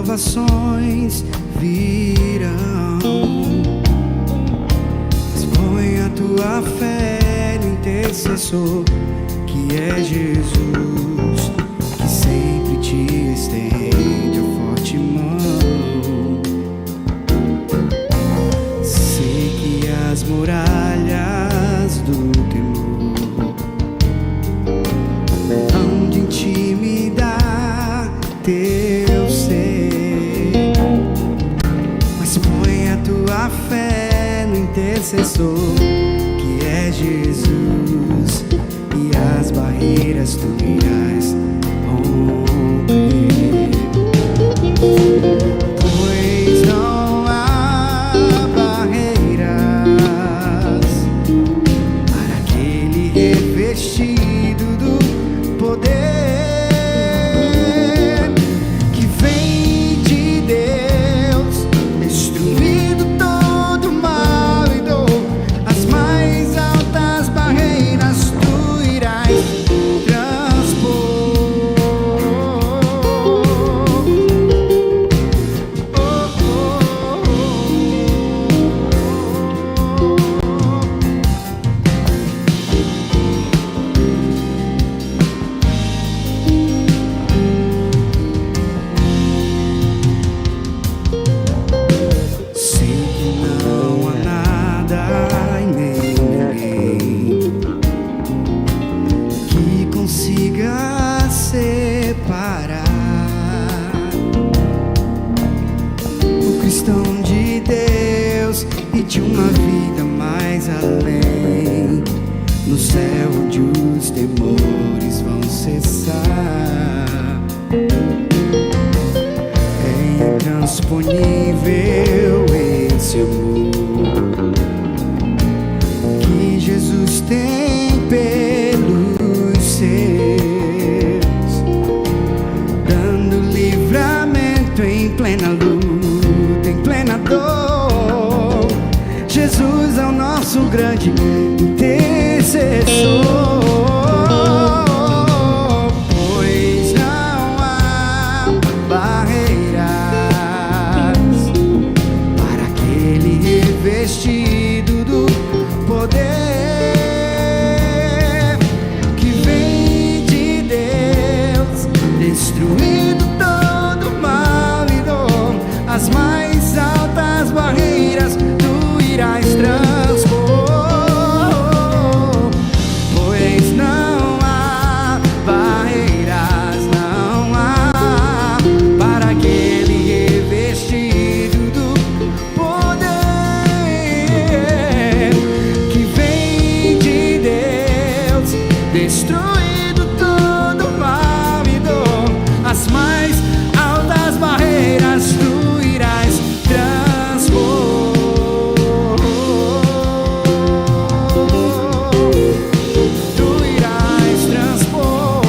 provações virão, mas põe a tua fé no intercessor, que é Jesus, que sempre te estende a forte mão. Sei que as muralhas do temor hão de intimidar teu ser, mas põe a tua fé no intercessor, que é Jesus, e as barreiras tu irás romper. Pois não há barreiras para aquele revestido do poder que vem de Deus, destruindo todo mal e dor. As mais altas barreiras tu irás transpor. Sei que não há nada e nem ninguém que consiga separar o cristão de Deus e de uma vida mais além, no céu onde os temores vão cessar. É intransponível esse amor que Jesus tem pelos seus, dando livramento em plena luta, em plena dor. Jesus é o nosso grande intercessor. Pois não há barreiras para aquele revestido do poder que vem de Deus, destruindo todo mal e dor. As mais altas barreiras tu irás transpor. Pois não há barreiras, não há para aquele revestido do poder que vem de Deus, destruindo todo mal e dor. As mais altas barreiras tu irás transpor. Tu irás transpor.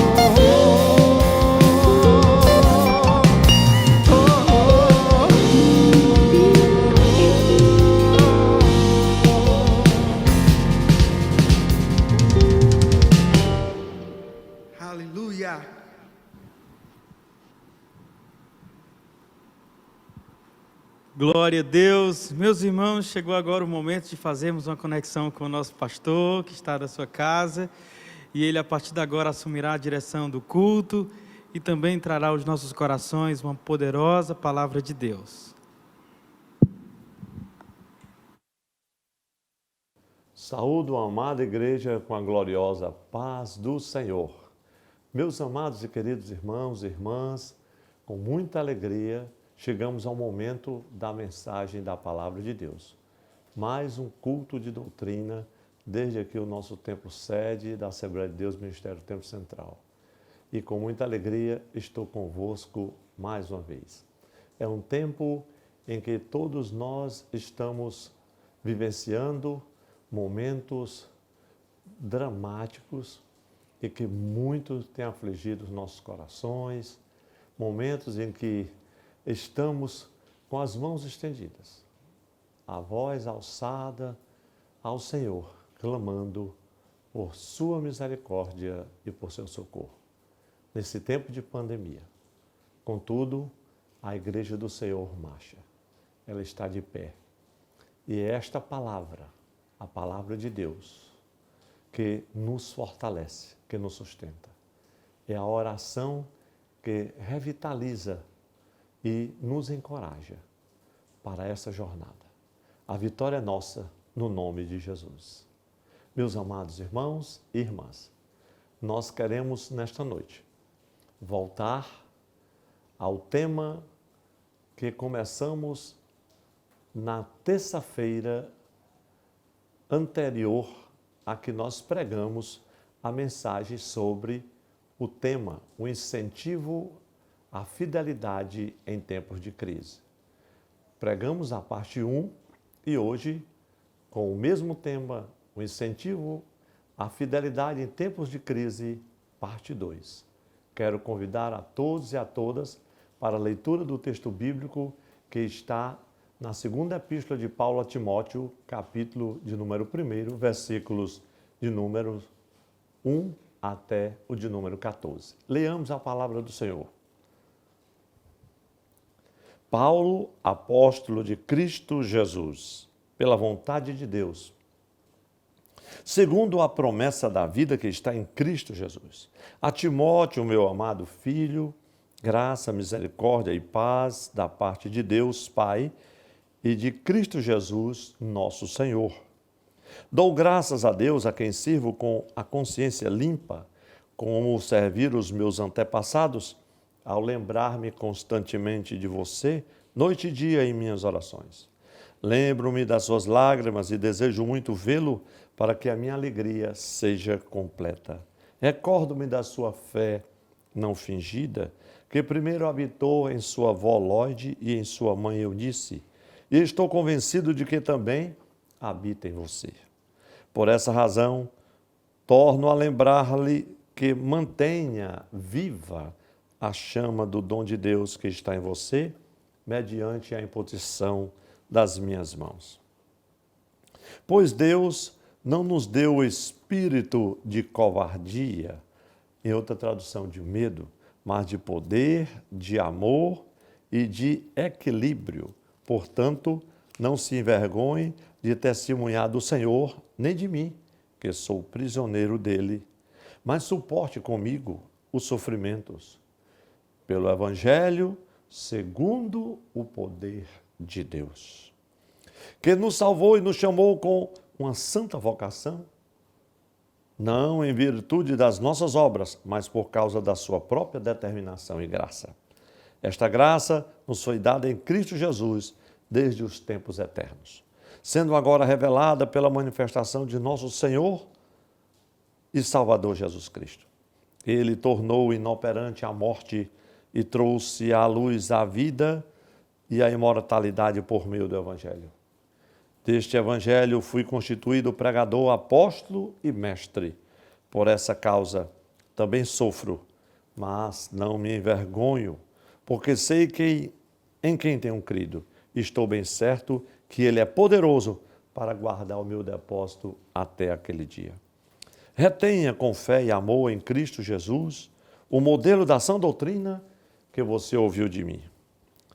Aleluia. Glória a Deus. Meus irmãos, chegou agora o momento de fazermos uma conexão com o nosso pastor, que está da sua casa, e ele a partir de agora assumirá a direção do culto e também trará aos nossos corações uma poderosa palavra de Deus. Saúdo a amada igreja com a gloriosa paz do Senhor. Meus amados e queridos irmãos e irmãs, com muita alegria, chegamos ao momento da mensagem da Palavra de Deus. Mais um culto de doutrina, desde aqui o nosso templo sede da Assembleia de Deus, Ministério Templo Central. E com muita alegria estou convosco mais uma vez. É um tempo em que todos nós estamos vivenciando momentos dramáticos e que muito tem afligido os nossos corações, momentos em que estamos com as mãos estendidas, a voz alçada ao Senhor, clamando por sua misericórdia e por seu socorro, nesse tempo de pandemia. Contudo, a igreja do Senhor marcha. Ela está de pé. E é esta palavra, a palavra de Deus, que nos fortalece, que nos sustenta. É a oração que revitaliza e nos encoraja para essa jornada. A vitória é nossa, no nome de Jesus. Meus amados irmãos e irmãs, nós queremos nesta noite voltar ao tema que começamos na terça-feira anterior a que nós pregamos a mensagem sobre o tema, o incentivo à fidelidade em tempos de crise. Pregamos a parte 1 e hoje, com o mesmo tema, o incentivo à fidelidade em tempos de crise, parte 2. Quero convidar a todos e a todas para a leitura do texto bíblico que está na segunda epístola de Paulo a Timóteo, capítulo de número 1, versículos de número 1 até o de número 14. Leamos a palavra do Senhor. Paulo, apóstolo de Cristo Jesus, pela vontade de Deus, segundo a promessa da vida que está em Cristo Jesus. A Timóteo, meu amado filho, graça, misericórdia e paz da parte de Deus, Pai, e de Cristo Jesus, nosso Senhor. Dou graças a Deus a quem sirvo com a consciência limpa, como servir os meus antepassados, ao lembrar-me constantemente de você, noite e dia em minhas orações. Lembro-me das suas lágrimas e desejo muito vê-lo para que a minha alegria seja completa. Recordo-me da sua fé não fingida, que primeiro habitou em sua avó Lóide e em sua mãe Eunice, e estou convencido de que também habita em você. Por essa razão, torno a lembrar-lhe que mantenha viva a chama do dom de Deus que está em você, mediante a imposição das minhas mãos. Pois Deus não nos deu o espírito de covardia, em outra tradução de medo, mas de poder, de amor e de equilíbrio. Portanto, não se envergonhe de testemunhar do Senhor, nem de mim, que sou prisioneiro dele, mas suporte comigo os sofrimentos, pelo Evangelho, segundo o poder de Deus, que nos salvou e nos chamou com uma santa vocação, não em virtude das nossas obras, mas por causa da sua própria determinação e graça. Esta graça nos foi dada em Cristo Jesus desde os tempos eternos, sendo agora revelada pela manifestação de nosso Senhor e Salvador Jesus Cristo. Ele tornou inoperante a morte e trouxe à luz a vida e a imortalidade por meio do Evangelho. Deste Evangelho fui constituído pregador, apóstolo e mestre. Por essa causa também sofro, mas não me envergonho, porque sei que em quem tenho crido, estou bem certo que Ele é poderoso para guardar o meu depósito até aquele dia. Retenha com fé e amor em Cristo Jesus o modelo da sã doutrina que você ouviu de mim.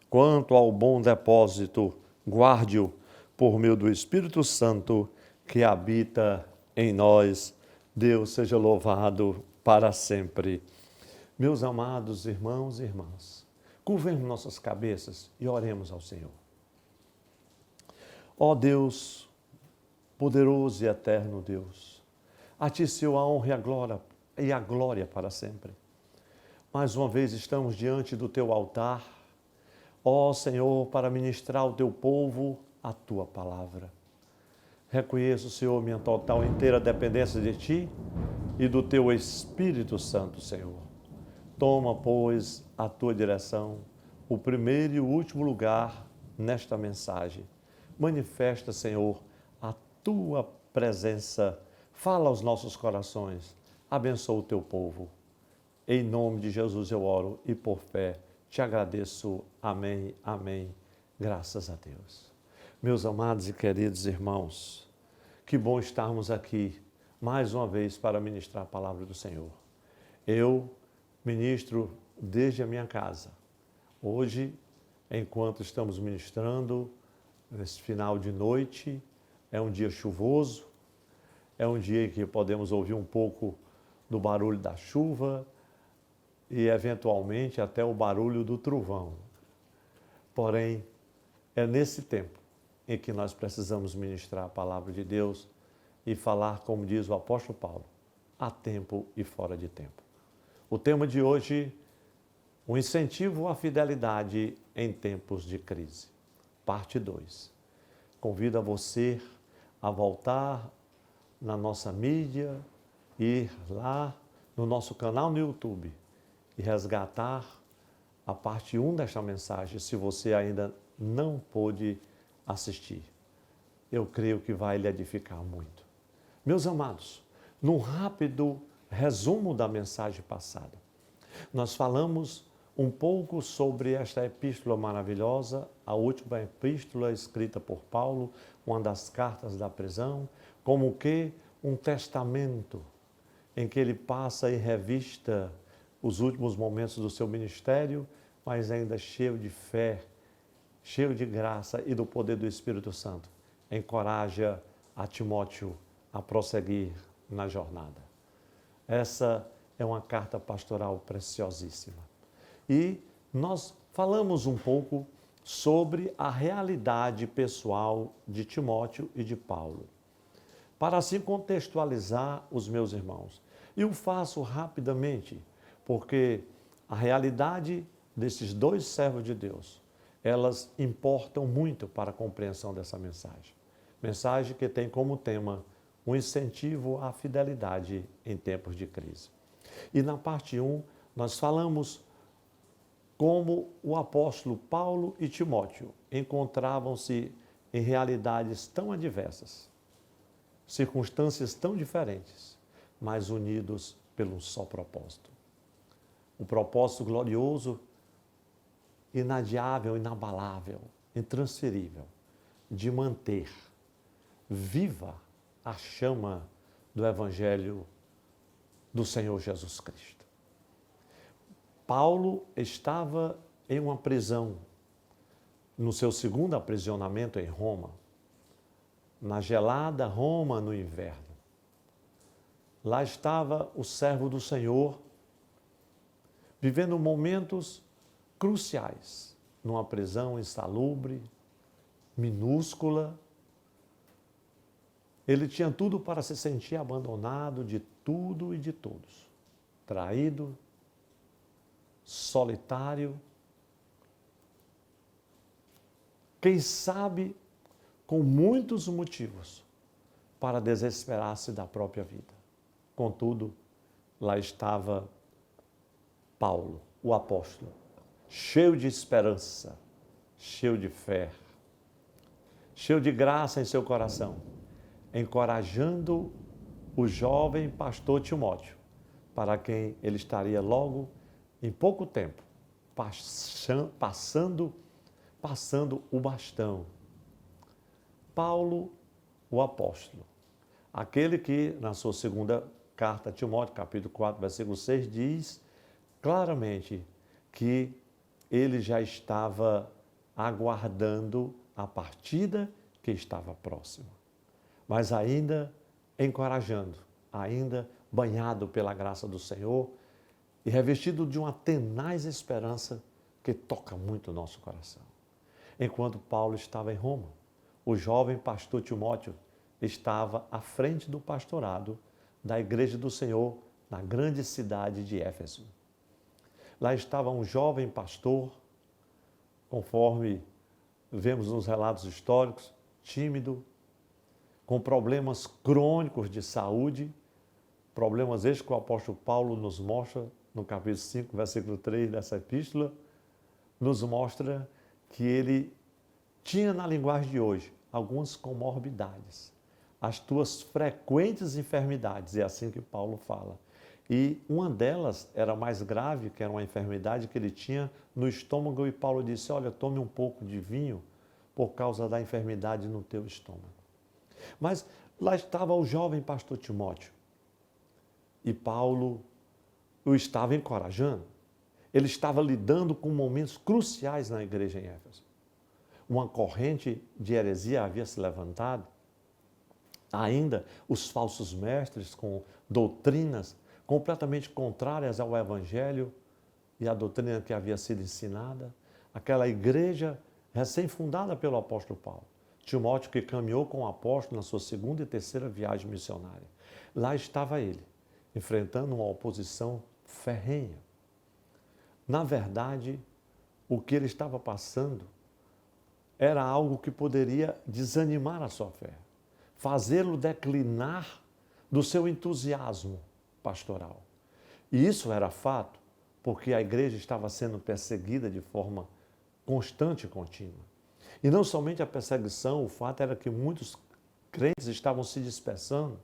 Quanto ao bom depósito, guarde-o por meio do Espírito Santo que habita em nós. Deus seja louvado para sempre. Meus amados irmãos e irmãs, curvemos nossas cabeças e oremos ao Senhor. Ó Deus, poderoso e eterno Deus, a Ti seu a honra e a glória para sempre. Mais uma vez estamos diante do Teu altar, ó Senhor, para ministrar ao Teu povo a Tua palavra. Reconheço, Senhor, minha total e inteira dependência de Ti e do Teu Espírito Santo, Senhor. Toma, pois, a Tua direção, o primeiro e o último lugar nesta mensagem. Manifesta, Senhor, a Tua presença. Fala aos nossos corações. Abençoa o Teu povo. Em nome de Jesus eu oro e por fé te agradeço. Amém, amém. Graças a Deus. Meus amados e queridos irmãos, que bom estarmos aqui mais uma vez para ministrar a palavra do Senhor. Eu ministro desde a minha casa. Hoje enquanto estamos ministrando nesse final de noite. É um dia chuvoso, é um dia em que podemos ouvir um pouco do barulho da chuva e, eventualmente, até o barulho do trovão. Porém, é nesse tempo em que nós precisamos ministrar a palavra de Deus e falar, como diz o apóstolo Paulo, a tempo e fora de tempo. O tema de hoje, o incentivo à fidelidade em tempos de crise, parte 2. Convido a você a voltar na nossa mídia, ir lá no nosso canal no YouTube e resgatar a parte 1 desta mensagem, se você ainda não pôde assistir. Eu creio que vai lhe edificar muito. Meus amados, num rápido resumo da mensagem passada, nós falamos um pouco sobre esta epístola maravilhosa, a última epístola escrita por Paulo, uma das cartas da prisão, como que um testamento em que ele passa em revista os últimos momentos do seu ministério, mas ainda cheio de fé, cheio de graça e do poder do Espírito Santo. Encoraja a Timóteo a prosseguir na jornada. Essa é uma carta pastoral preciosíssima. E nós falamos um pouco sobre a realidade pessoal de Timóteo e de Paulo, para assim contextualizar os meus irmãos. E o faço rapidamente, porque a realidade desses dois servos de Deus, elas importam muito para a compreensão dessa mensagem. Mensagem que tem como tema um incentivo à fidelidade em tempos de crise. E na parte 1, nós falamos como o apóstolo Paulo e Timóteo encontravam-se em realidades tão adversas, circunstâncias tão diferentes, mas unidos pelo só propósito. Um propósito glorioso, inadiável, inabalável, intransferível, de manter viva a chama do Evangelho do Senhor Jesus Cristo. Paulo estava em uma prisão, no seu segundo aprisionamento em Roma, na gelada Roma no inverno. Lá estava o servo do Senhor, vivendo momentos cruciais, numa prisão insalubre, minúscula. Ele tinha tudo para se sentir abandonado de tudo e de todos, traído, solitário, quem sabe com muitos motivos para desesperar-se da própria vida. Contudo, lá estava Paulo, o apóstolo, cheio de esperança, cheio de fé, cheio de graça em seu coração, encorajando o jovem pastor Timóteo, para quem ele estaria logo, em pouco tempo, passando o bastão. Paulo, o apóstolo, aquele que, na sua segunda carta a Timóteo, capítulo 4, versículo 6, diz claramente que ele já estava aguardando a partida que estava próxima, mas ainda encorajando, ainda banhado pela graça do Senhor e revestido de uma tenaz esperança que toca muito o nosso coração. Enquanto Paulo estava em Roma, o jovem pastor Timóteo estava à frente do pastorado da Igreja do Senhor na grande cidade de Éfeso. Lá estava um jovem pastor, conforme vemos nos relatos históricos, tímido, com problemas crônicos de saúde, problemas estes que o apóstolo Paulo nos mostra no capítulo 5, versículo 3 dessa epístola, nos mostra que ele tinha na linguagem de hoje algumas comorbidades, as tuas frequentes enfermidades, é assim que Paulo fala. E uma delas era mais grave, que era uma enfermidade que ele tinha no estômago, e Paulo disse, olha, tome um pouco de vinho por causa da enfermidade no teu estômago. Mas lá estava o jovem pastor Timóteo, e Paulo o estava encorajando. ele estava lidando com momentos cruciais na igreja em Éfeso. Uma corrente de heresia havia se levantado. Ainda os falsos mestres com doutrinas completamente contrárias ao Evangelho e à doutrina que havia sido ensinada. Aquela igreja recém-fundada pelo apóstolo Paulo. Timóteo, que caminhou com o apóstolo na sua segunda e terceira viagem missionária. Lá estava ele, enfrentando uma oposição ferrenha. Na verdade, o que ele estava passando era algo que poderia desanimar a sua fé, fazê-lo declinar do seu entusiasmo pastoral. E isso era fato, porque a igreja estava sendo perseguida de forma constante e contínua. E não somente a perseguição, o fato era que muitos crentes estavam se dispersando.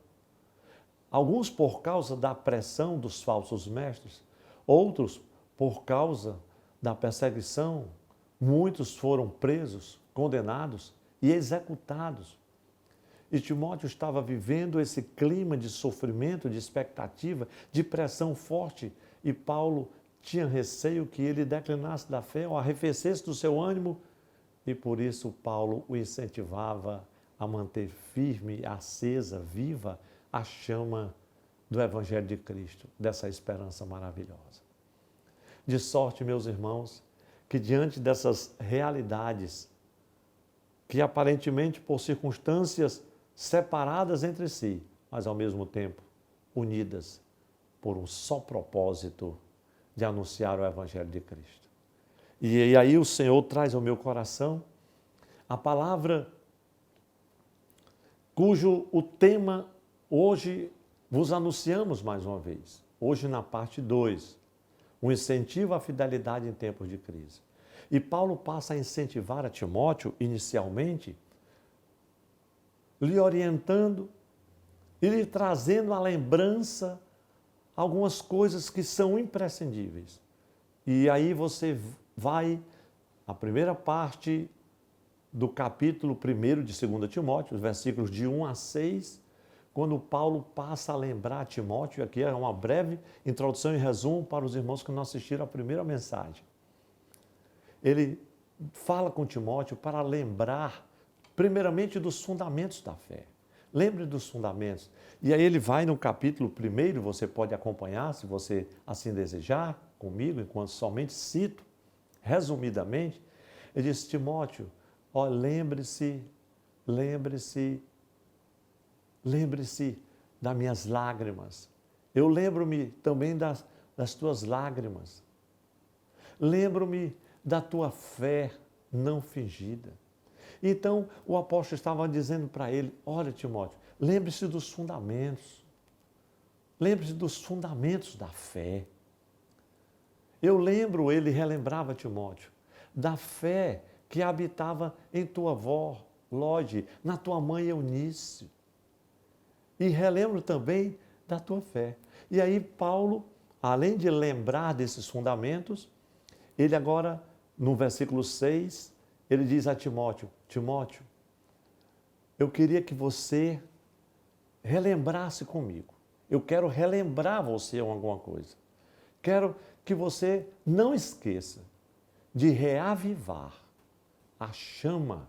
Alguns por causa da pressão dos falsos mestres, outros por causa da perseguição. Muitos foram presos, condenados e executados. E Timóteo estava vivendo esse clima de sofrimento, de expectativa, de pressão forte. E Paulo tinha receio que ele declinasse da fé ou arrefecesse do seu ânimo. E por isso Paulo o incentivava a manter firme, acesa, viva a chama do Evangelho de Cristo, dessa esperança maravilhosa. De sorte, meus irmãos, que diante dessas realidades, que aparentemente por circunstâncias separadas entre si, mas ao mesmo tempo unidas por um só propósito de anunciar o Evangelho de Cristo. E aí o Senhor traz ao meu coração a palavra cujo o tema hoje vos anunciamos mais uma vez. Hoje na parte 2, um incentivo à fidelidade em tempos de crise. E Paulo passa a incentivar a Timóteo, inicialmente, lhe orientando e lhe trazendo à lembrança algumas coisas que são imprescindíveis. E aí você vai, a primeira parte do capítulo 1 de 2 Timóteo, os versículos de 1 a 6, quando Paulo passa a lembrar a Timóteo, aqui é uma breve introdução e resumo para os irmãos que não assistiram à primeira mensagem. Ele fala com Timóteo para lembrar, primeiramente, dos fundamentos da fé. Lembre dos fundamentos. E aí ele vai no capítulo 1, você pode acompanhar, se você assim desejar, comigo, enquanto somente cito, resumidamente, ele diz, Timóteo, ó, lembre-se das minhas lágrimas. Eu lembro-me também das tuas lágrimas. Lembro-me da tua fé não fingida. Então, o apóstolo estava dizendo para ele, olha, Timóteo, lembre-se dos fundamentos. Lembre-se dos fundamentos da fé. Eu lembro, ele relembrava Timóteo, da fé que habitava em tua avó, Lode, na tua mãe Eunice. E relembro também da tua fé. E aí Paulo, além de lembrar desses fundamentos, ele agora, no versículo 6, ele diz a Timóteo, Timóteo, eu queria que você relembrasse comigo. Eu quero relembrar você alguma coisa. Quero que você não esqueça de reavivar a chama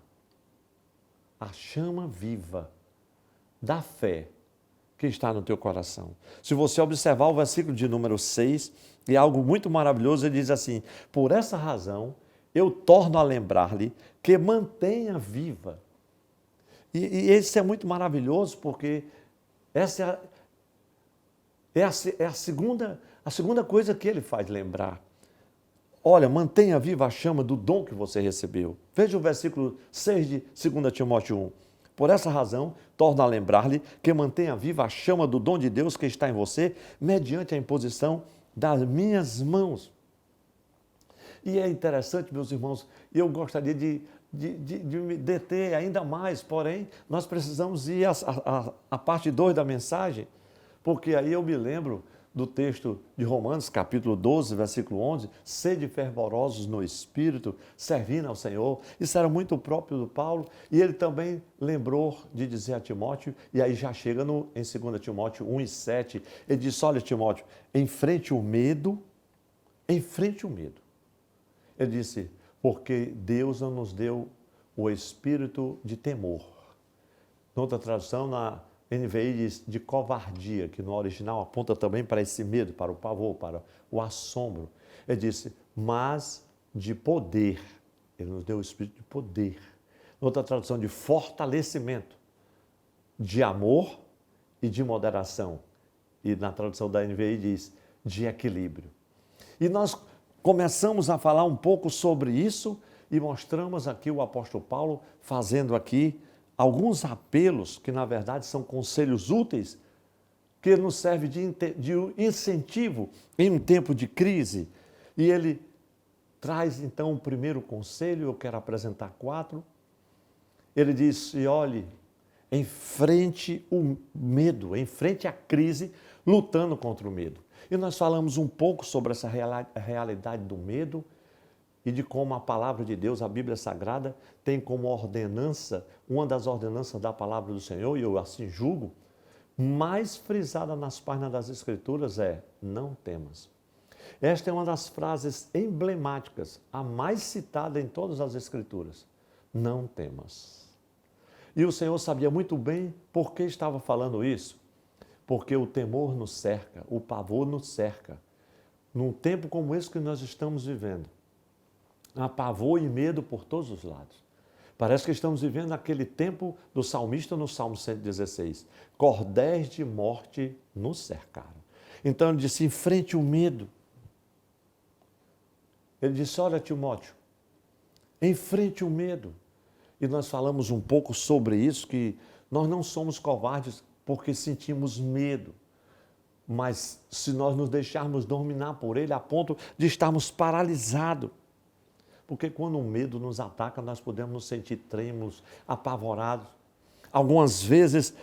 viva da fé que está no teu coração. Se você observar o versículo de número 6, é algo muito maravilhoso, ele diz assim, por essa razão, eu torno a lembrar-lhe que mantenha viva. E isso é muito maravilhoso, porque essa é a segunda coisa que ele faz lembrar. Olha, mantenha viva a chama do dom que você recebeu. Veja o versículo 6 de 2 Timóteo 1. Por essa razão, torno a lembrar-lhe que mantenha viva a chama do dom de Deus que está em você, mediante a imposição das minhas mãos. E é interessante, meus irmãos, eu gostaria de me deter ainda mais, porém, nós precisamos ir à parte 2 da mensagem, porque aí eu me lembro do texto de Romanos, capítulo 12, versículo 11, sede fervorosos no Espírito, servindo ao Senhor. Isso era muito próprio do Paulo, e ele também lembrou de dizer a Timóteo, e aí já chega em 2 Timóteo 1 e 7, ele diz, olha Timóteo, enfrente o medo, enfrente o medo. Ele disse, porque Deus não nos deu o espírito de temor. Noutra tradução, na NVI diz de covardia, que no original aponta também para esse medo, para o pavor, para o assombro. Ele disse, mas de poder. Ele nos deu o espírito de poder. Noutra tradução, de fortalecimento, de amor e de moderação. E na tradução da NVI diz, de equilíbrio. E nós começamos a falar um pouco sobre isso e mostramos aqui o apóstolo Paulo fazendo aqui alguns apelos que, na verdade, são conselhos úteis que nos serve de incentivo em um tempo de crise. E ele traz, então, o primeiro conselho, eu quero apresentar 4. Ele diz, olhe, enfrente o medo, enfrente a crise, lutando contra o medo. E nós falamos um pouco sobre essa realidade do medo e de como a palavra de Deus, a Bíblia Sagrada, tem como ordenança, uma das ordenanças da palavra do Senhor, e eu assim julgo, mais frisada nas páginas das Escrituras é, não temas. Esta é uma das frases emblemáticas, a mais citada em todas as Escrituras. Não temas. E o Senhor sabia muito bem por que estava falando isso. Porque o temor nos cerca, o pavor nos cerca. Num tempo como esse que nós estamos vivendo, há pavor e medo por todos os lados. Parece que estamos vivendo aquele tempo do salmista no Salmo 116. Cordéis de morte nos cercaram. Então ele disse, enfrente o medo. Ele disse, olha Timóteo, enfrente o medo. E nós falamos um pouco sobre isso, que nós não somos covardes porque sentimos medo. Mas se nós nos deixarmos dominar por ele, a ponto de estarmos paralisados. Porque quando o medo nos ataca, nós podemos nos sentir trêmulos, apavorados. Algumas vezes,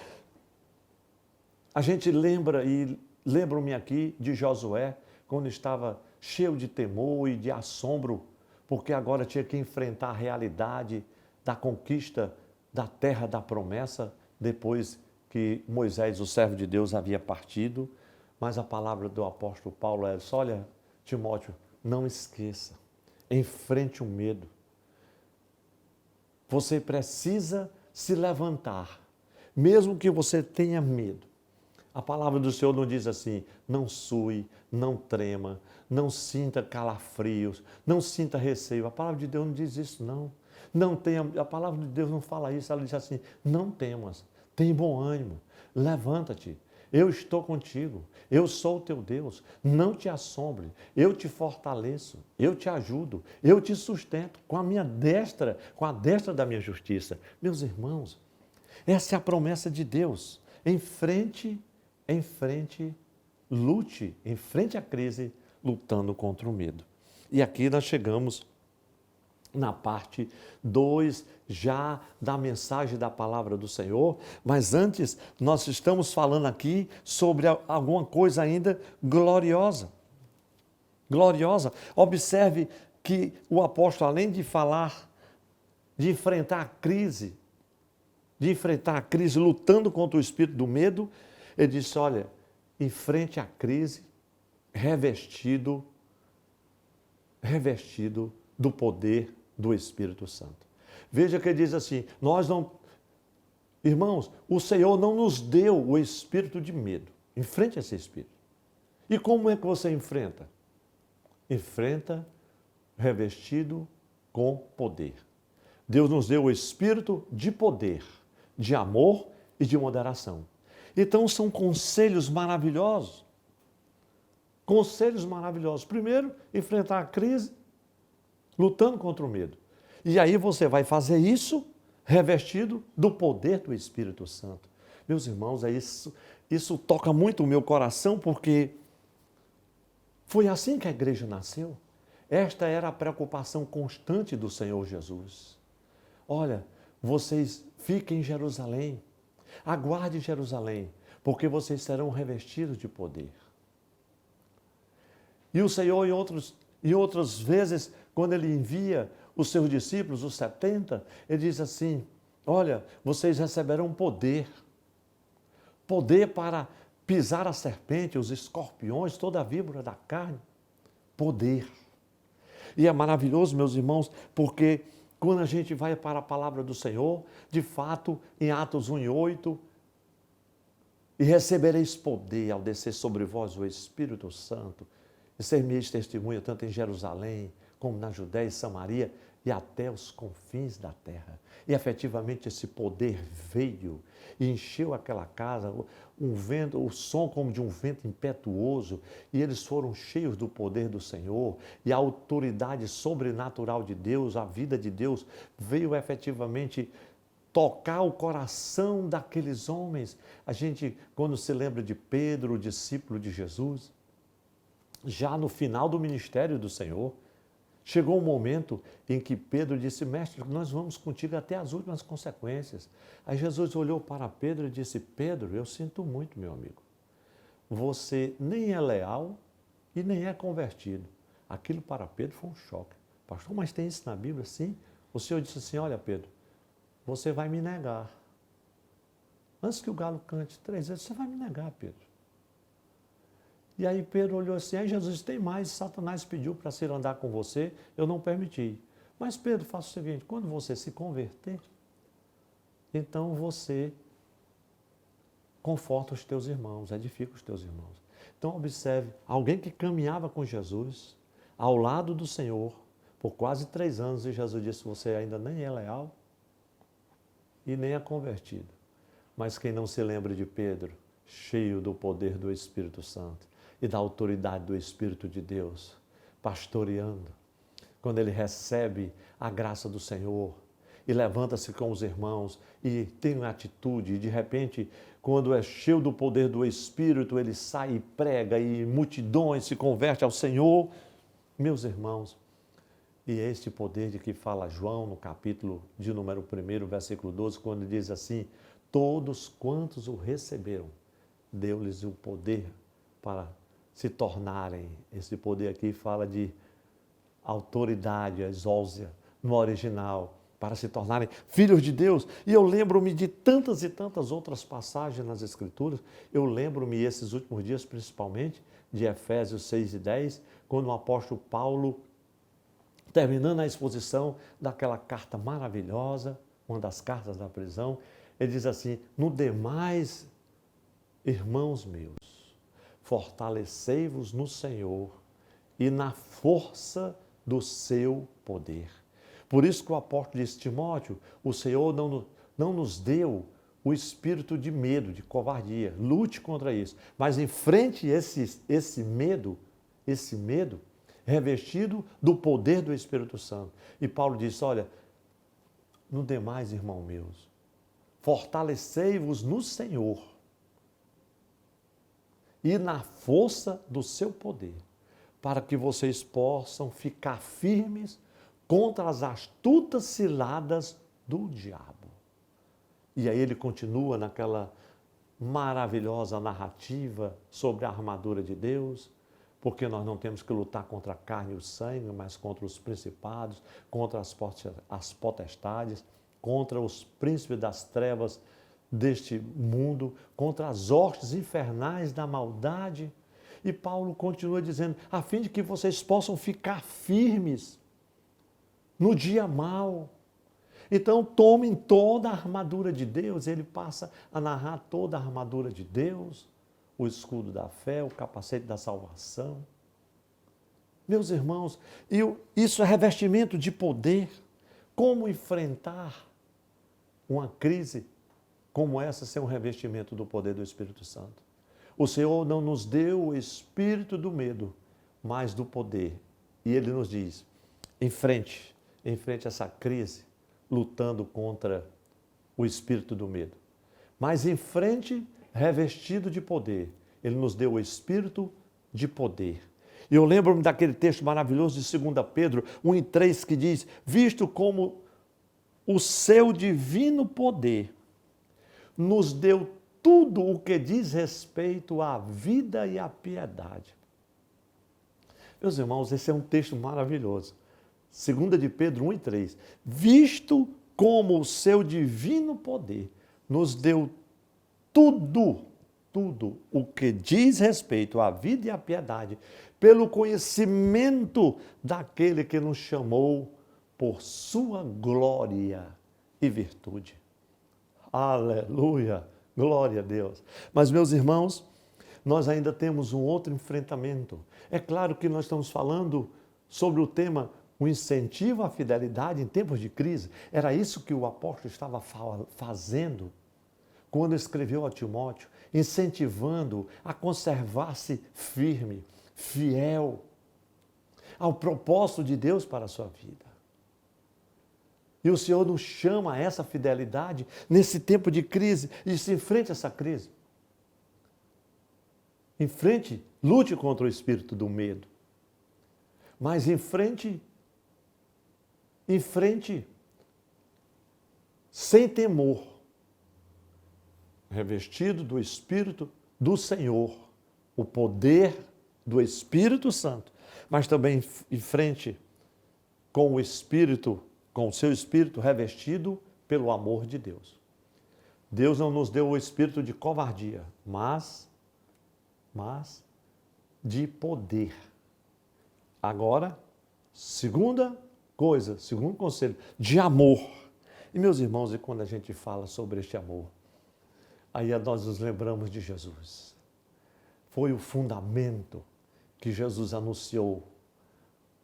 a gente lembra, e lembro-me aqui de Josué, quando estava cheio de temor e de assombro, porque agora tinha que enfrentar a realidade da conquista da terra da promessa, depois que Moisés, o servo de Deus, havia partido. Mas a palavra do apóstolo Paulo é, olha, Timóteo, não esqueça, enfrente o medo. Você precisa se levantar, mesmo que você tenha medo. A palavra do Senhor não diz assim, não sue, não trema, não sinta calafrios, não sinta receio. A palavra de Deus não diz isso, não. Não tenha, a palavra de Deus não fala isso, ela diz assim, não temas, tem bom ânimo, levanta-te, eu estou contigo, eu sou o teu Deus, não te assombre, eu te fortaleço, eu te ajudo, eu te sustento com a minha destra, com a destra da minha justiça. Meus irmãos, essa é a promessa de Deus. Enfrente, lute, enfrente a crise, lutando contra o medo. E aqui nós chegamos na parte 2, já da mensagem da palavra do Senhor, mas antes nós estamos falando aqui sobre alguma coisa ainda gloriosa. Gloriosa. Observe que o apóstolo, além de falar, de enfrentar a crise lutando contra o espírito do medo, ele disse, olha, enfrente a crise revestido do poder do Espírito Santo. Veja que ele diz assim, irmãos, o Senhor não nos deu o espírito de medo. Enfrente esse espírito. E como é que você enfrenta? Enfrenta revestido com poder. Deus nos deu o espírito de poder, de amor e de moderação. Então são conselhos maravilhosos. Conselhos maravilhosos. Primeiro, enfrentar a crise, lutando contra o medo. E aí você vai fazer isso revestido do poder do Espírito Santo. Meus irmãos, isso toca muito o meu coração, porque foi assim que a igreja nasceu. Esta era a preocupação constante do Senhor Jesus. Olha, vocês fiquem em Jerusalém, aguardem Jerusalém, porque vocês serão revestidos de poder. E o Senhor, em outras vezes, quando Ele envia os seus discípulos, os 70, Ele diz assim, olha, vocês receberão poder para pisar a serpente, os escorpiões, toda a víbora da carne. poder. E é maravilhoso, meus irmãos, porque quando a gente vai para a palavra do Senhor, de fato, em Atos 1:8, e recebereis poder ao descer sobre vós o Espírito Santo, e ser-me-eis testemunha tanto em Jerusalém, como na Judéia e Samaria, e até os confins da terra. E efetivamente esse poder veio e encheu aquela casa, um vento, o som como de um vento impetuoso, e eles foram cheios do poder do Senhor, e a autoridade sobrenatural de Deus, a vida de Deus, veio efetivamente tocar o coração daqueles homens. A gente, quando se lembra de Pedro, o discípulo de Jesus, já no final do ministério do Senhor, chegou um momento em que Pedro disse: mestre, nós vamos contigo até as últimas consequências. Aí Jesus olhou para Pedro e disse: Pedro, eu sinto muito, meu amigo. Você nem é leal e nem é convertido. Aquilo para Pedro foi um choque. Pastor, mas tem isso na Bíblia? Sim. O Senhor disse assim: olha, Pedro, você vai me negar. Antes que o galo cante 3 vezes, você vai me negar, Pedro. E aí Pedro olhou assim: aí Jesus, tem mais, Satanás pediu para se andar com você, eu não permiti. Mas Pedro, faça o seguinte, quando você se converter, então você conforta os teus irmãos, edifica os teus irmãos. Então observe, alguém que caminhava com Jesus, ao lado do Senhor, por quase 3 anos, e Jesus disse: você ainda nem é leal e nem é convertido. Mas quem não se lembra de Pedro, cheio do poder do Espírito Santo e da autoridade do Espírito de Deus, pastoreando, quando ele recebe a graça do Senhor e levanta-se com os irmãos e tem uma atitude, e de repente, quando é cheio do poder do Espírito, ele sai e prega e multidões se convertem ao Senhor. Meus irmãos, e é este poder de que fala João no capítulo de número 1, versículo 12, quando diz assim: todos quantos o receberam, deu-lhes o poder para se tornarem, esse poder aqui fala de autoridade, a exousia, no original, para se tornarem filhos de Deus. E eu lembro-me de tantas e tantas outras passagens nas Escrituras, eu lembro-me esses últimos dias principalmente, de Efésios 6:10, quando o apóstolo Paulo, terminando a exposição daquela carta maravilhosa, uma das cartas da prisão, ele diz assim: no demais, irmãos meus, fortalecei-vos no Senhor e na força do seu poder. Por isso que o apóstolo diz: Timóteo, o Senhor não nos deu o espírito de medo, de covardia. Lute contra isso. Mas enfrente esse medo, revestido do poder do Espírito Santo. E Paulo diz: olha, no demais, irmãos meus, fortalecei-vos no Senhor e na força do seu poder, para que vocês possam ficar firmes contra as astutas ciladas do diabo. E aí ele continua naquela maravilhosa narrativa sobre a armadura de Deus, porque nós não temos que lutar contra a carne e o sangue, mas contra os principados, contra as potestades, contra os príncipes das trevas deste mundo, contra as hostes infernais da maldade. E Paulo continua dizendo: a fim de que vocês possam ficar firmes no dia mau. Então tomem toda a armadura de Deus. Ele passa a narrar toda a armadura de Deus, o escudo da fé, o capacete da salvação. Meus irmãos, isso é revestimento de poder. Como enfrentar uma crise como essa sem um revestimento do poder do Espírito Santo? O Senhor não nos deu o espírito do medo, mas do poder. E Ele nos diz: enfrente essa crise, lutando contra o espírito do medo. Mas enfrente revestido de poder. Ele nos deu o espírito de poder. E eu lembro-me daquele texto maravilhoso de 2 Pedro 1:3, que diz: visto como o seu divino poder nos deu tudo o que diz respeito à vida e à piedade. Meus irmãos, esse é um texto maravilhoso. 2 de Pedro 1:3. Visto como o seu divino poder nos deu tudo tudo o que diz respeito à vida e à piedade, pelo conhecimento daquele que nos chamou por sua glória e virtude. Aleluia! Glória a Deus! Mas, meus irmãos, nós ainda temos um outro enfrentamento. É claro que nós estamos falando sobre o tema o incentivo à fidelidade em tempos de crise. Era isso que o apóstolo estava fazendo quando escreveu a Timóteo, incentivando a conservar-se firme, fiel ao propósito de Deus para a sua vida. E o Senhor nos chama a essa fidelidade nesse tempo de crise e se enfrente essa crise. Enfrente, lute contra o espírito do medo. Mas enfrente sem temor, revestido do Espírito do Senhor, o poder do Espírito Santo, mas também enfrente com o Espírito, com o seu Espírito revestido pelo amor de Deus. Deus não nos deu o espírito de covardia, mas de poder. Agora, segundo conselho, de amor. E, meus irmãos, e quando a gente fala sobre este amor, aí nós nos lembramos de Jesus. Foi o fundamento que Jesus anunciou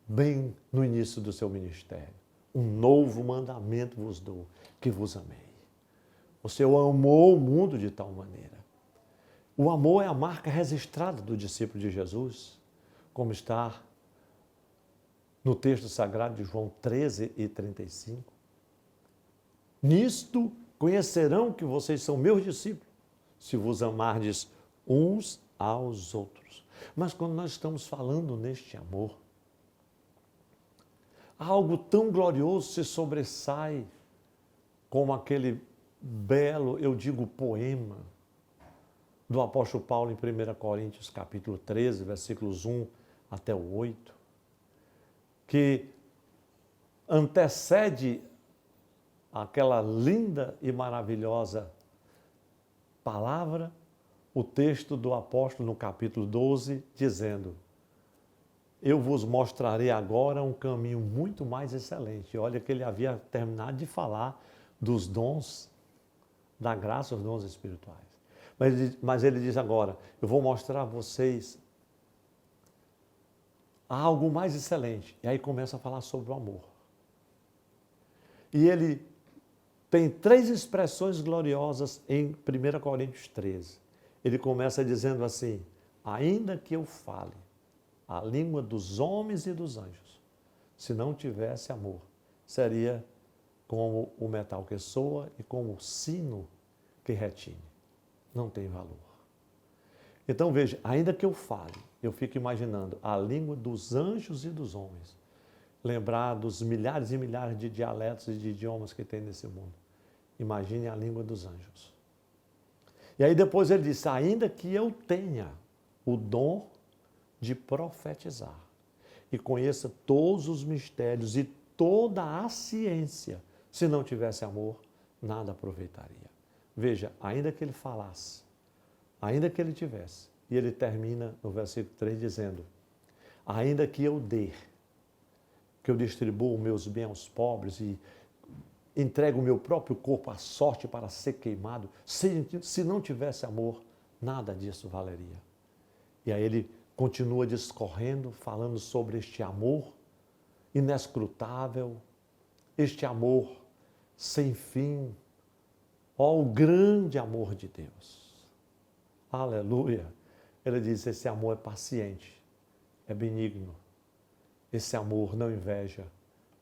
bem no início do seu ministério. Um novo mandamento vos dou, que vos amei. O Senhor amou o mundo de tal maneira. O amor é a marca registrada do discípulo de Jesus, como está no texto sagrado de João 13:35. Nisto conhecerão que vocês são meus discípulos, se vos amardes uns aos outros. Mas quando nós estamos falando neste amor, algo tão glorioso se sobressai como aquele belo, eu digo, poema do apóstolo Paulo em 1 Coríntios capítulo 13, versículos 1 até o 8, que antecede aquela linda e maravilhosa palavra, o texto do apóstolo no capítulo 12, dizendo: eu vos mostrarei agora um caminho muito mais excelente. Olha que ele havia terminado de falar dos dons, da graça, os dons espirituais. Mas ele diz agora, eu vou mostrar a vocês algo mais excelente. E aí começa a falar sobre o amor. E ele tem 3 expressões gloriosas em 1 Coríntios 13. Ele começa dizendo assim: ainda que eu fale a língua dos homens e dos anjos, se não tivesse amor, seria como o metal que soa e como o sino que retine. Não tem valor. Então veja, ainda que eu fale, eu fico imaginando a língua dos anjos e dos homens. Lembrar dos milhares e milhares de dialetos e de idiomas que tem nesse mundo. Imagine a língua dos anjos. E aí depois ele disse, ainda que eu tenha o dom de profetizar e conheça todos os mistérios e toda a ciência, se não tivesse amor, nada aproveitaria. Veja, ainda que ele falasse, ainda que ele tivesse, e ele termina no versículo 3 dizendo, ainda que eu dê, que eu distribuo meus bens aos pobres e entrego o meu próprio corpo à sorte para ser queimado, se não tivesse amor, nada disso valeria. E aí ele continua discorrendo, falando sobre este amor inescrutável, este amor sem fim, ó, o grande amor de Deus. Aleluia! Ele diz, esse amor é paciente, é benigno. Esse amor não inveja,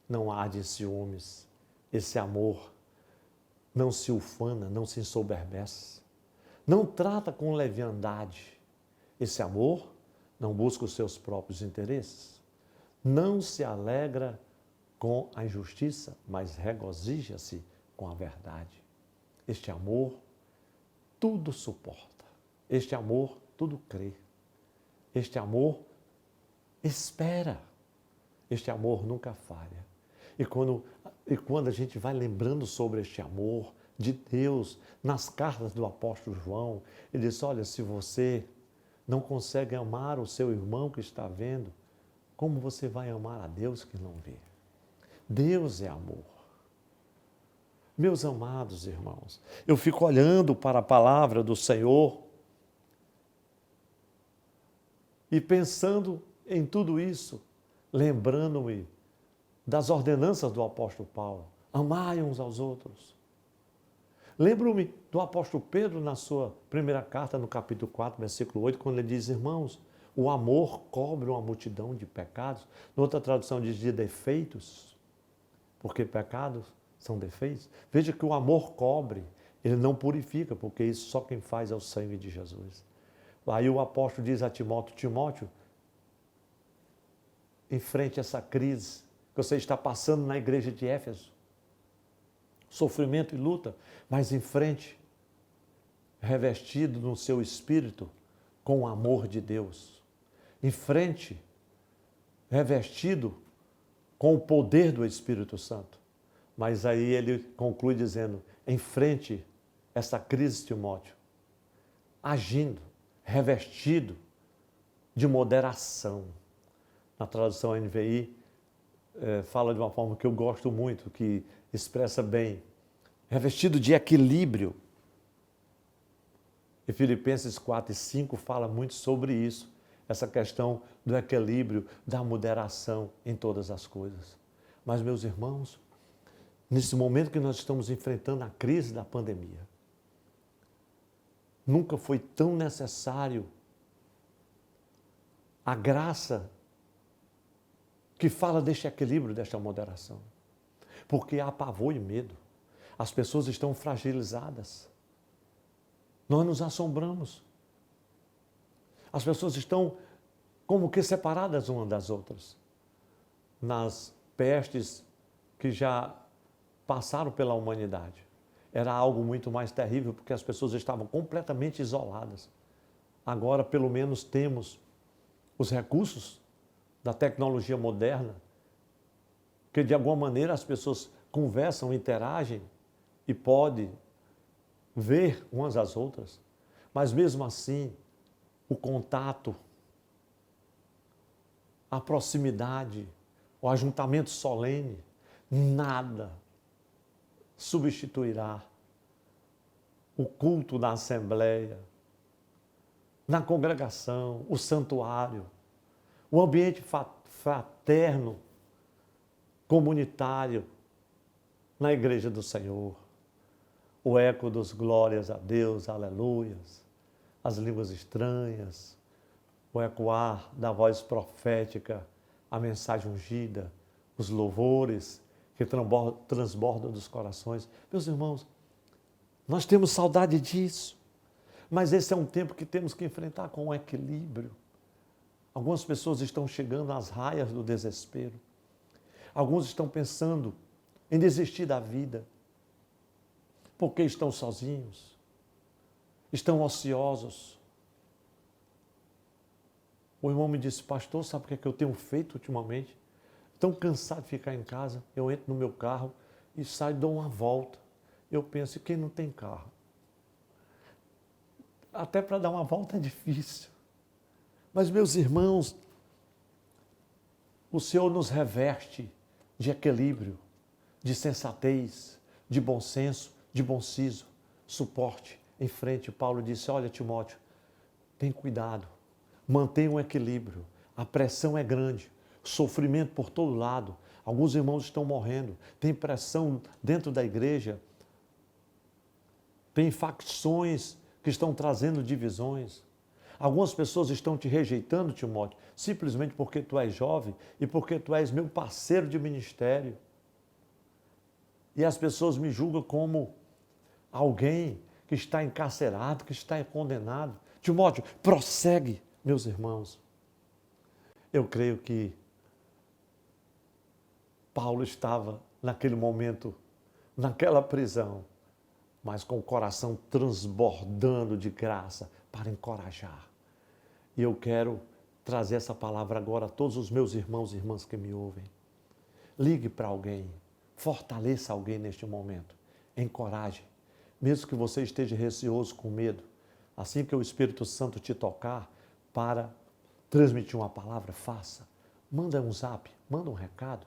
não arde em ciúmes. Esse amor não se ufana, não se ensoberbece, não trata com leviandade. Esse amor não busca os seus próprios interesses, não se alegra com a injustiça, mas regozija-se com a verdade. Este amor tudo suporta, este amor tudo crê, este amor espera, este amor nunca falha. E quando a gente vai lembrando sobre este amor de Deus, nas cartas do apóstolo João. Ele diz, olha, se você não consegue amar o seu irmão que está vendo, como você vai amar a Deus que não vê? Deus é amor. Meus amados irmãos, eu fico olhando para a palavra do Senhor e pensando em tudo isso, lembrando-me das ordenanças do apóstolo Paulo. Amai uns aos outros. Lembro-me do apóstolo Pedro na sua primeira carta, no capítulo 4, versículo 8, quando ele diz, irmãos, o amor cobre uma multidão de pecados. Noutra tradução diz de defeitos, porque pecados são defeitos. Veja que o amor cobre, ele não purifica, porque isso só quem faz é o sangue de Jesus. Aí o apóstolo diz a Timóteo, Timóteo, enfrente essa crise que você está passando na igreja de Éfeso. Sofrimento e luta, mas enfrente, revestido no seu espírito com o amor de Deus. Enfrente, revestido com o poder do Espírito Santo. Mas aí ele conclui dizendo, enfrente essa crise, Timóteo, agindo, revestido de moderação. Na tradução NVI, fala de uma forma que eu gosto muito, que expressa bem, revestido de equilíbrio. E Filipenses 4 e 5 fala muito sobre isso, essa questão do equilíbrio, da moderação em todas as coisas. Mas, meus irmãos, nesse momento que nós estamos enfrentando a crise da pandemia, nunca foi tão necessário a graça que fala deste equilíbrio, desta moderação. Porque há pavor e medo. As pessoas estão fragilizadas. Nós nos assombramos. As pessoas estão como que separadas umas das outras. Nas pestes que já passaram pela humanidade. Era algo muito mais terrível, porque as pessoas estavam completamente isoladas. Agora, pelo menos, temos os recursos da tecnologia moderna, que de alguma maneira as pessoas conversam, interagem e podem ver umas às outras. Mas mesmo assim, o contato, a proximidade, o ajuntamento solene, nada substituirá o culto na assembleia, na congregação, o santuário, o ambiente fraterno, comunitário, na igreja do Senhor. O eco dos glórias a Deus, aleluias, as línguas estranhas, o ecoar da voz profética, a mensagem ungida, os louvores que transbordam dos corações. Meus irmãos, nós temos saudade disso, mas esse é um tempo que temos que enfrentar com equilíbrio. Algumas pessoas estão chegando às raias do desespero. Alguns estão pensando em desistir da vida, porque estão sozinhos, estão ociosos. O irmão me disse, pastor, sabe o que é que eu tenho feito ultimamente? Tão cansado de ficar em casa, eu entro no meu carro e saio e dou uma volta. Eu penso, quem não tem carro? Até para dar uma volta é difícil. Mas, meus irmãos, o Senhor nos reveste de equilíbrio, de sensatez, de bom senso, de bom siso, suporte em frente. Paulo disse, olha, Timóteo, tem cuidado, mantenha um equilíbrio, a pressão é grande, sofrimento por todo lado, alguns irmãos estão morrendo, tem pressão dentro da igreja, tem facções que estão trazendo divisões. Algumas pessoas estão te rejeitando, Timóteo, simplesmente porque tu és jovem e porque tu és meu parceiro de ministério. E as pessoas me julgam como alguém que está encarcerado, que está condenado. Timóteo, prossegue, meus irmãos. Eu creio que Paulo estava naquele momento, naquela prisão, mas com o coração transbordando de graça para encorajar. E eu quero trazer essa palavra agora a todos os meus irmãos e irmãs que me ouvem. Ligue para alguém, fortaleça alguém neste momento, encoraje, mesmo que você esteja receoso, com medo, assim que o Espírito Santo te tocar para transmitir uma palavra, faça. Manda um zap, manda um recado,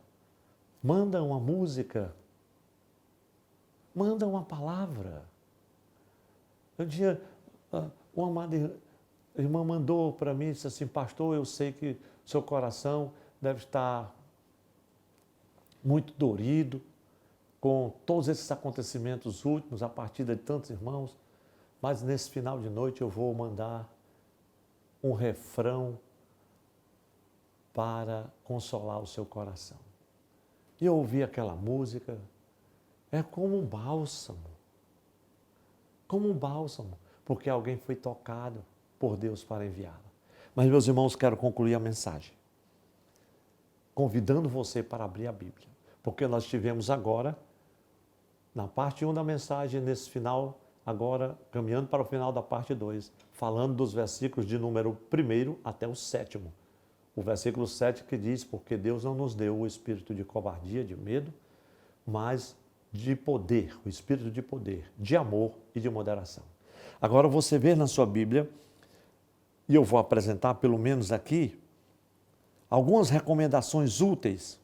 manda uma música, manda uma palavra. Um dia, uma amada irmã mandou para mim e disse assim: pastor, eu sei que seu coração deve estar muito dorido com todos esses acontecimentos últimos, a partida de tantos irmãos, mas nesse final de noite eu vou mandar um refrão para consolar o seu coração. E eu ouvi aquela música, é como um bálsamo, porque alguém foi tocado por Deus para enviá-la. Mas, meus irmãos, quero concluir a mensagem, convidando você para abrir a Bíblia, porque nós tivemos agora, na parte 1 da mensagem, nesse final, agora caminhando para o final da parte 2, falando dos versículos de número 1 até o 7º. O versículo 7 que diz: porque Deus não nos deu o espírito de covardia, de medo, mas de poder, o espírito de poder, de amor e de moderação. Agora você vê na sua Bíblia, e eu vou apresentar pelo menos aqui, algumas recomendações úteis.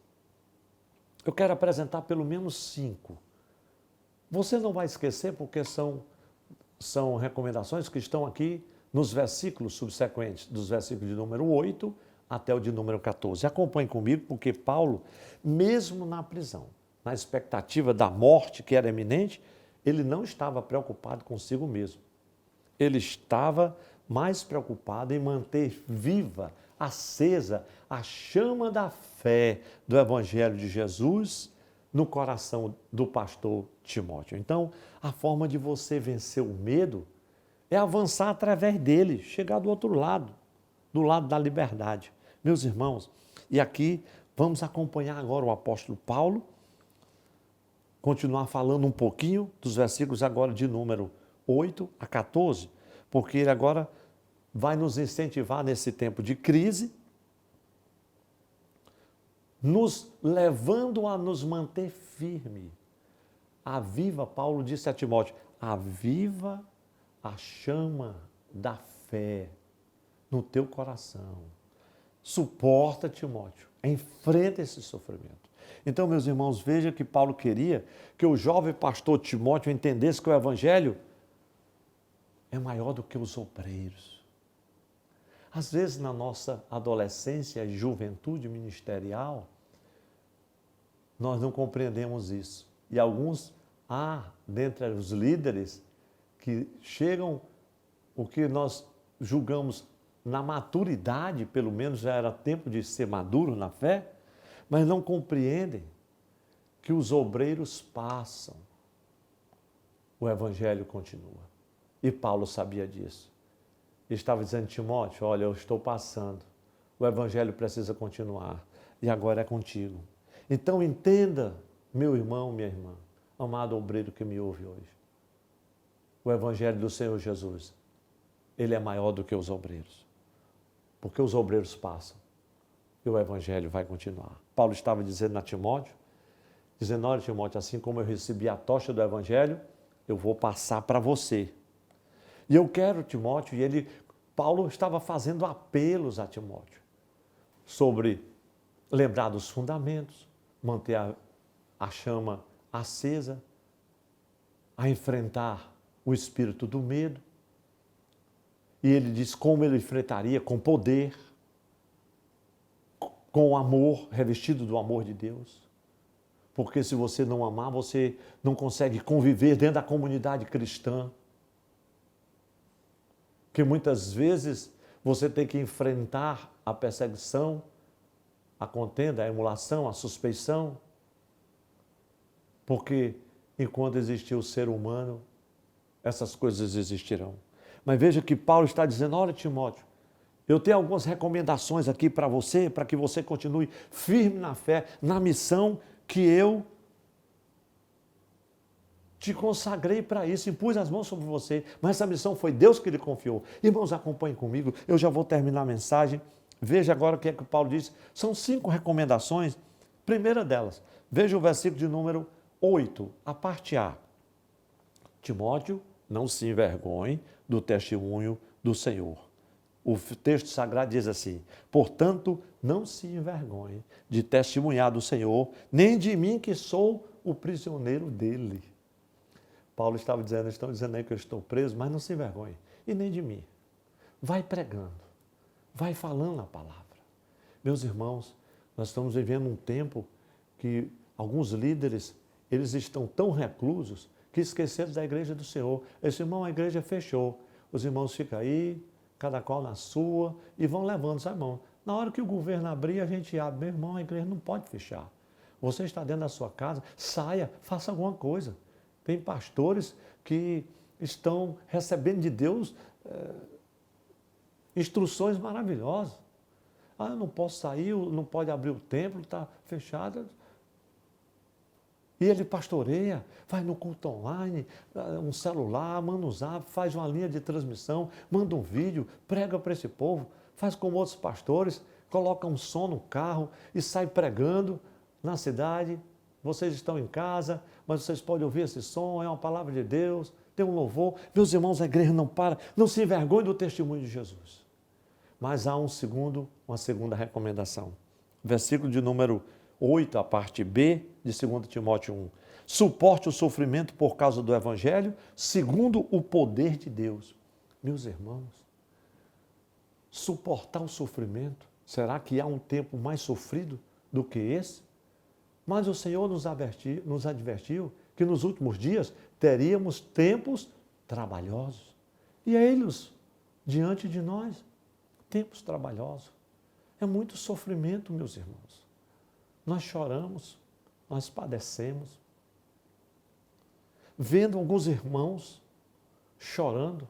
Eu quero apresentar pelo menos 5. Você não vai esquecer, porque são recomendações que estão aqui nos versículos subsequentes, dos versículos de número 8 até o de número 14. Acompanhe comigo, porque Paulo, mesmo na prisão, na expectativa da morte que era iminente, ele não estava preocupado consigo mesmo. Ele estava mais preocupado em manter viva, acesa, a chama da fé do Evangelho de Jesus no coração do pastor Timóteo. Então, a forma de você vencer o medo é avançar através dele, chegar do outro lado, do lado da liberdade. Meus irmãos, e aqui vamos acompanhar agora o apóstolo Paulo, continuar falando um pouquinho dos versículos agora de número 8 a 14, porque ele agora vai nos incentivar nesse tempo de crise, nos levando a nos manter firme. Aviva, Paulo disse a Timóteo, aviva a chama da fé no teu coração. Suporta, Timóteo, enfrenta esse sofrimento. Então, meus irmãos, veja que Paulo queria que o jovem pastor Timóteo entendesse que o Evangelho é maior do que os obreiros. Às vezes, na nossa adolescência e juventude ministerial, nós não compreendemos isso. E alguns dentre os líderes, que chegam, o que nós julgamos na maturidade, pelo menos já era tempo de ser maduro na fé, mas não compreendem que os obreiros passam, o Evangelho continua. E Paulo sabia disso. Estava dizendo: Timóteo, olha, eu estou passando, o Evangelho precisa continuar, e agora é contigo. Então entenda, meu irmão, minha irmã, amado obreiro que me ouve hoje, o Evangelho do Senhor Jesus, ele é maior do que os obreiros, porque os obreiros passam, e o Evangelho vai continuar. Paulo estava dizendo a Timóteo, dizendo: olha, Timóteo, assim como eu recebi a tocha do Evangelho, eu vou passar para você. E eu quero, Timóteo, Paulo estava fazendo apelos a Timóteo sobre lembrar dos fundamentos, manter a chama acesa, a enfrentar o espírito do medo. E ele diz como ele enfrentaria: com poder, com amor, revestido do amor de Deus. Porque se você não amar, você não consegue conviver dentro da comunidade cristã. Que muitas vezes você tem que enfrentar a perseguição, a contenda, a emulação, a suspeição. Porque enquanto existir o ser humano, essas coisas existirão. Mas veja que Paulo está dizendo: olha, Timóteo, eu tenho algumas recomendações aqui para você, para que você continue firme na fé, na missão que eu te consagrei para isso, impus as mãos sobre você, mas essa missão foi Deus que lhe confiou. Irmãos, acompanhem comigo, eu já vou terminar a mensagem. Veja agora o que é que Paulo diz. São 5 recomendações. Primeira delas, veja o versículo de número 8, a parte A. Timóteo, não se envergonhe do testemunho do Senhor. O texto sagrado diz assim: portanto, não se envergonhe de testemunhar do Senhor, nem de mim que sou o prisioneiro dele. Paulo estava dizendo, estão dizendo aí que eu estou preso, mas não se envergonhe, e nem de mim. Vai pregando, vai falando a palavra. Meus irmãos, nós estamos vivendo um tempo que alguns líderes, eles estão tão reclusos que esqueceram da igreja do Senhor. Esse irmão, a igreja fechou. Os irmãos ficam aí, cada qual na sua, e vão levando, sabe, irmão? Na hora que o governo abrir, a gente abre. Meu irmão, a igreja não pode fechar. Você está dentro da sua casa, saia, faça alguma coisa. Tem pastores que estão recebendo de Deus instruções maravilhosas. Ah, eu não posso sair, não pode abrir o templo, está fechado. E ele pastoreia, vai no culto online, um celular, manda um zap, faz uma linha de transmissão, manda um vídeo, prega para esse povo, faz como outros pastores, coloca um som no carro e sai pregando na cidade. Vocês estão em casa, mas vocês podem ouvir esse som, é uma palavra de Deus, tem um louvor. Meus irmãos, a igreja não para, não se envergonhe do testemunho de Jesus. Mas há uma segunda recomendação. Versículo de número 8, a parte B de 2 Timóteo 1. Suporte o sofrimento por causa do Evangelho, segundo o poder de Deus. Meus irmãos, suportar o sofrimento, será que há um tempo mais sofrido do que esse? Mas o Senhor nos advertiu que nos últimos dias teríamos tempos trabalhosos. E eis-los diante de nós, tempos trabalhosos. É muito sofrimento, meus irmãos. Nós choramos, nós padecemos. Vendo alguns irmãos chorando,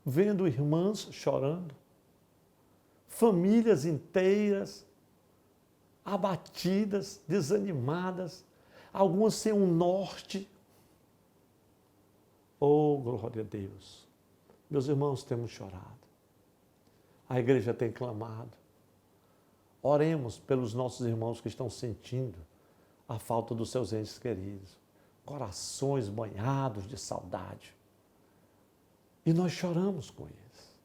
vendo irmãs chorando, famílias inteiras abatidas, desanimadas, algumas sem um norte. Oh, glória a Deus! Meus irmãos, temos chorado. A igreja tem clamado. Oremos pelos nossos irmãos que estão sentindo a falta dos seus entes queridos. Corações banhados de saudade. E nós choramos com eles.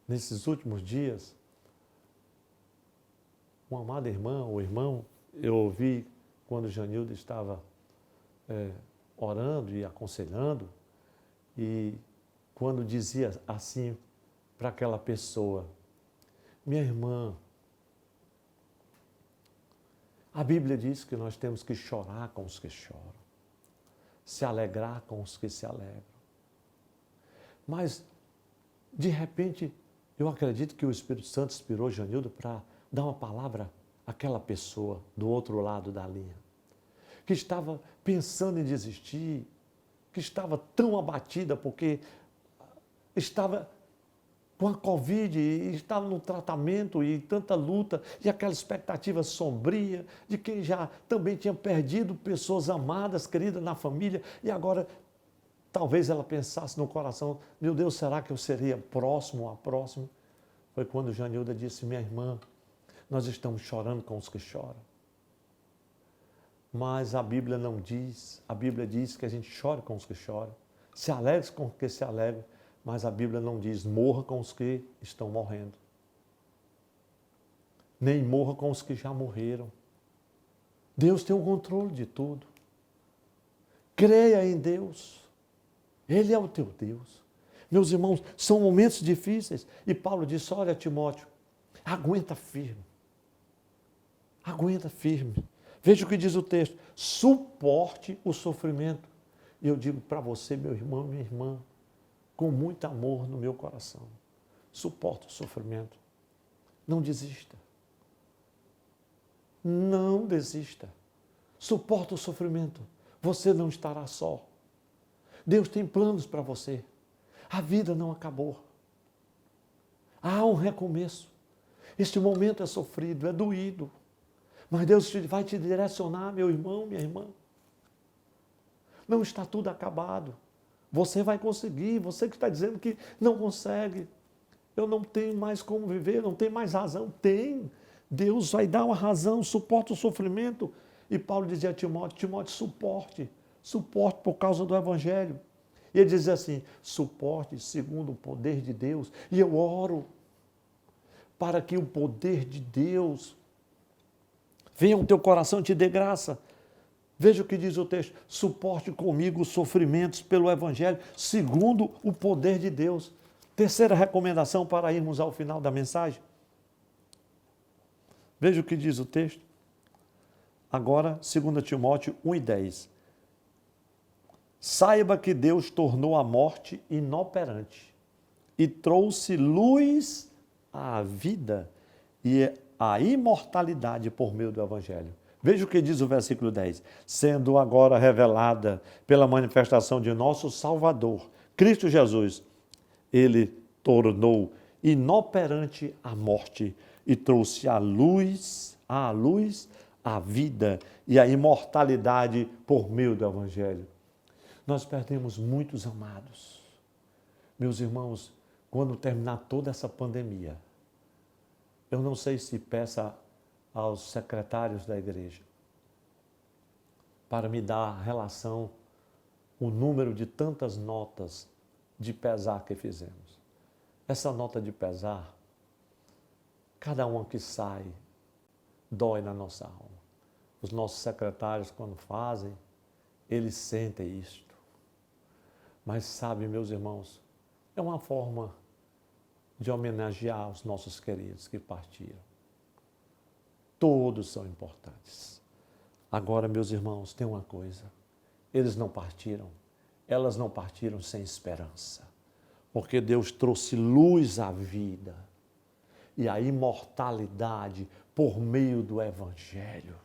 Nesses últimos dias, uma amada irmã, ou irmão, eu ouvi quando Janilda estava orando e aconselhando, e quando dizia assim para aquela pessoa: minha irmã, a Bíblia diz que nós temos que chorar com os que choram, se alegrar com os que se alegram. Mas, de repente, eu acredito que o Espírito Santo inspirou Janilda para dar uma palavra àquela pessoa do outro lado da linha, que estava pensando em desistir, que estava tão abatida porque estava com a Covid e estava no tratamento e tanta luta e aquela expectativa sombria de quem já também tinha perdido pessoas amadas, queridas na família, e agora talvez ela pensasse no coração: meu Deus, será que eu seria próximo a próximo? Foi quando Janilda disse: minha irmã, nós estamos chorando com os que choram. Mas a Bíblia não diz, a Bíblia diz que a gente chora com os que choram, se alegre com os que se alegram, mas a Bíblia não diz morra com os que estão morrendo, nem morra com os que já morreram. Deus tem o controle de tudo. Creia em Deus, Ele é o teu Deus. Meus irmãos, são momentos difíceis, e Paulo disse: olha, Timóteo, aguenta firme. Aguenta firme. Veja o que diz o texto: suporte o sofrimento. E eu digo para você, meu irmão, minha irmã, com muito amor no meu coração, suporte o sofrimento. Não desista. Não desista. Suporte o sofrimento. Você não estará só. Deus tem planos para você. A vida não acabou. Há um recomeço. Este momento é sofrido, é doído. Mas Deus vai te direcionar, meu irmão, minha irmã. Não está tudo acabado. Você vai conseguir. Você que está dizendo que não consegue. Eu não tenho mais como viver, não tenho mais razão. Tem. Deus vai dar uma razão, suporta o sofrimento. E Paulo dizia a Timóteo: Timóteo, suporte. Suporte por causa do Evangelho. E ele diz assim, suporte segundo o poder de Deus. E eu oro para que o poder de Deus venha ao teu coração e te dê graça. Veja o que diz o texto, suporte comigo os sofrimentos pelo Evangelho, segundo o poder de Deus. Terceira recomendação para irmos ao final da mensagem. Veja o que diz o texto. Agora, 2 Timóteo 1:10. Saiba que Deus tornou a morte inoperante e trouxe luz à vida e à imortalidade por meio do Evangelho. Veja o que diz o versículo 10. Sendo agora revelada pela manifestação de nosso Salvador, Cristo Jesus, ele tornou inoperante a morte e trouxe à luz a vida e a imortalidade por meio do Evangelho. Nós perdemos muitos amados. Meus irmãos, quando terminar toda essa pandemia, eu não sei se peça aos secretários da igreja para me dar a relação, o número de tantas notas de pesar que fizemos. Essa nota de pesar, cada uma que sai, dói na nossa alma. Os nossos secretários, quando fazem, eles sentem isto. Mas sabe, meus irmãos, é uma forma de homenagear os nossos queridos que partiram. Todos são importantes. Agora, meus irmãos, tem uma coisa. Eles não partiram, elas não partiram sem esperança. Porque Deus trouxe luz à vida e a imortalidade por meio do Evangelho.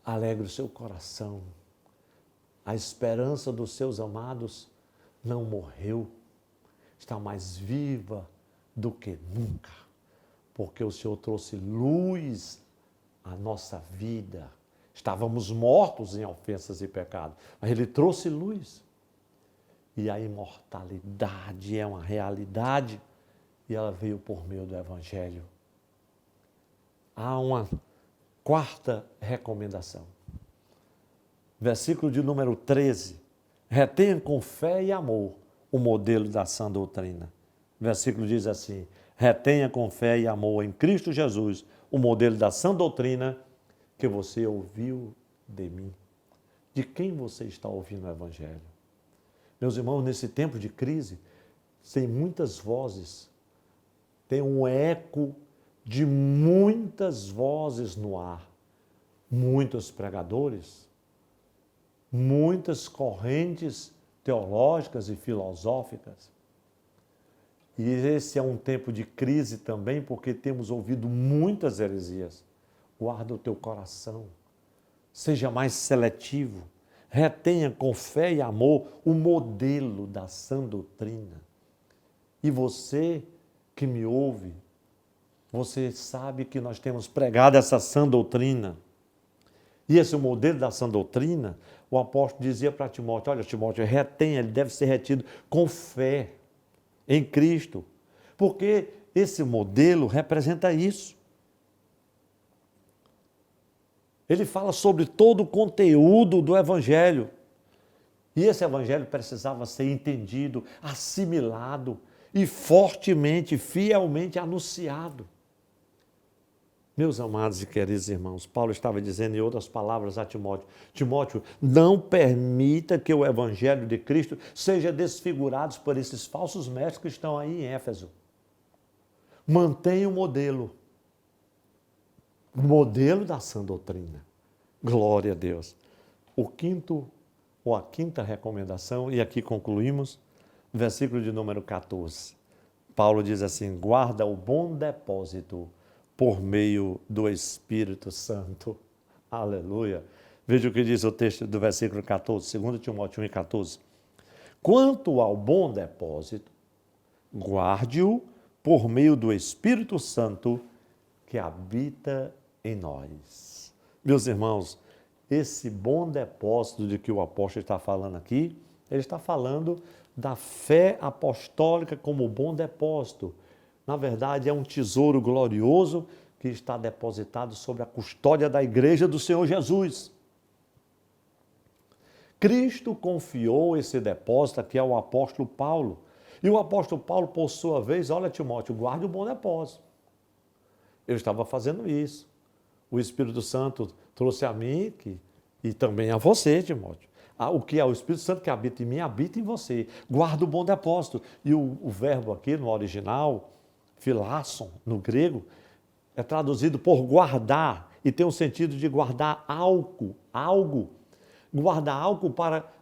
Alegre o seu coração. A esperança dos seus amados não morreu, está mais viva do que nunca, porque o Senhor trouxe luz à nossa vida. Estávamos mortos em ofensas e pecados, mas Ele trouxe luz. E a imortalidade é uma realidade e ela veio por meio do Evangelho. Há uma quarta recomendação. Versículo de número 13. Retenha com fé e amor o modelo da sã doutrina. Versículo diz assim, retenha com fé e amor em Cristo Jesus o modelo da sã doutrina que você ouviu de mim. De quem você está ouvindo o Evangelho? Meus irmãos, nesse tempo de crise, tem muitas vozes, tem um eco de muitas vozes no ar, muitos pregadores, muitas correntes teológicas e filosóficas. E esse é um tempo de crise também, porque temos ouvido muitas heresias. Guarda o teu coração, seja mais seletivo, retenha com fé e amor o modelo da sã doutrina. E você que me ouve, você sabe que nós temos pregado essa sã doutrina. E esse modelo da sã doutrina, o apóstolo dizia para Timóteo, olha Timóteo, retenha, ele deve ser retido com fé em Cristo. Porque esse modelo representa isso. Ele fala sobre todo o conteúdo do Evangelho. E esse Evangelho precisava ser entendido, assimilado e fortemente, fielmente anunciado. Meus amados e queridos irmãos, Paulo estava dizendo em outras palavras a Timóteo, Timóteo, não permita que o Evangelho de Cristo seja desfigurado por esses falsos mestres que estão aí em Éfeso. Mantenha o modelo da sã doutrina. Glória a Deus. A quinta recomendação, e aqui concluímos, versículo de número 14. Paulo diz assim, guarda o bom depósito por meio do Espírito Santo. Aleluia. Veja o que diz o texto do versículo 14, 2 Timóteo 1,14. Quanto ao bom depósito, guarde-o por meio do Espírito Santo que habita em nós. Meus irmãos, esse bom depósito de que o apóstolo está falando aqui, ele está falando da fé apostólica como bom depósito. Na verdade, é um tesouro glorioso que está depositado sobre a custódia da igreja do Senhor Jesus. Cristo confiou esse depósito aqui ao apóstolo Paulo. E o apóstolo Paulo, por sua vez, olha, Timóteo, guarde o bom depósito. Eu estava fazendo isso. O Espírito Santo trouxe a mim e também a você, Timóteo. O que é o Espírito Santo que habita em mim, habita em você. Guarda o bom depósito. E o verbo aqui no original, filasson, no grego, é traduzido por guardar e tem o sentido de guardar algo. Guardar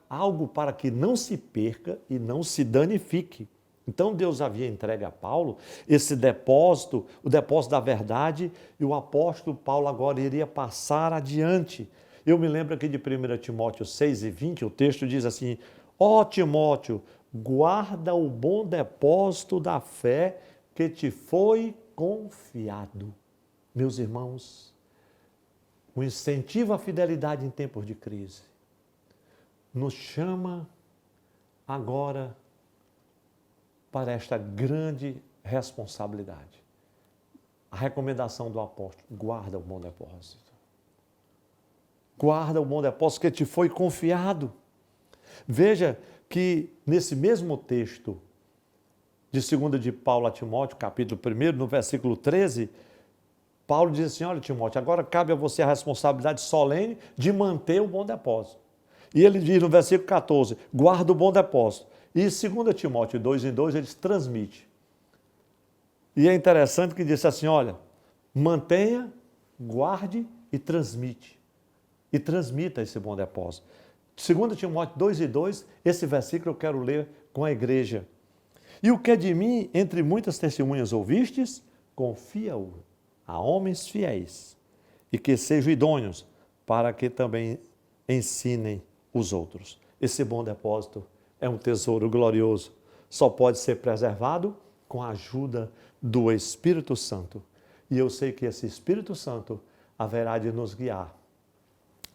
algo para que não se perca e não se danifique. Então Deus havia entregue a Paulo esse depósito, o depósito da verdade, e o apóstolo Paulo agora iria passar adiante. Eu me lembro aqui de 1 Timóteo 6:20, o texto diz assim: ó Timóteo, guarda o bom depósito da fé que te foi confiado. Meus irmãos, o incentivo à fidelidade em tempos de crise nos chama agora para esta grande responsabilidade. A recomendação do apóstolo: guarda o bom depósito. Guarda o bom depósito que te foi confiado. Veja que nesse mesmo texto de 2 de Paulo a Timóteo, capítulo 1, no versículo 13, Paulo diz assim: olha, Timóteo, agora cabe a você a responsabilidade solene de manter o bom depósito. E ele diz no versículo 14, guarda o bom depósito. E 2 Timóteo 2:2, ele transmite. E é interessante que diz assim, olha, mantenha, guarde e transmite. E transmita esse bom depósito. 2 Timóteo 2:2, esse versículo eu quero ler com a igreja. E o que é de mim, entre muitas testemunhas ouvistes, confia-o a homens fiéis e que sejam idôneos para que também ensinem os outros. Esse bom depósito é um tesouro glorioso. Só pode ser preservado com a ajuda do Espírito Santo. E eu sei que esse Espírito Santo haverá de nos guiar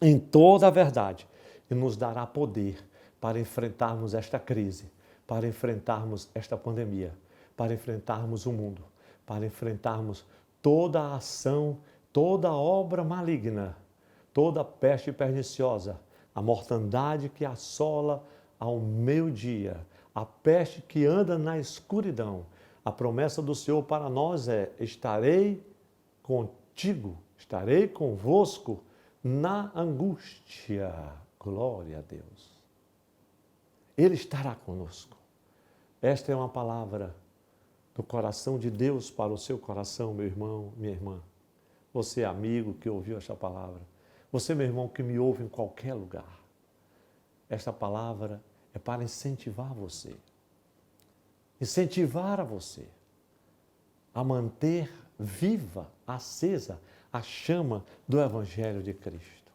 em toda a verdade e nos dará poder para enfrentarmos esta crise, para enfrentarmos esta pandemia, para enfrentarmos o mundo, para enfrentarmos toda a ação, toda a obra maligna, toda a peste perniciosa, a mortandade que assola ao meio-dia, a peste que anda na escuridão. A promessa do Senhor para nós é: estarei contigo, estarei convosco na angústia. Glória a Deus. Ele estará conosco. Esta é uma palavra do coração de Deus para o seu coração, meu irmão, minha irmã. Você, amigo que ouviu esta palavra. Você, meu irmão, que me ouve em qualquer lugar. Esta palavra é para incentivar você. Incentivar a você a manter viva, acesa, a chama do Evangelho de Cristo.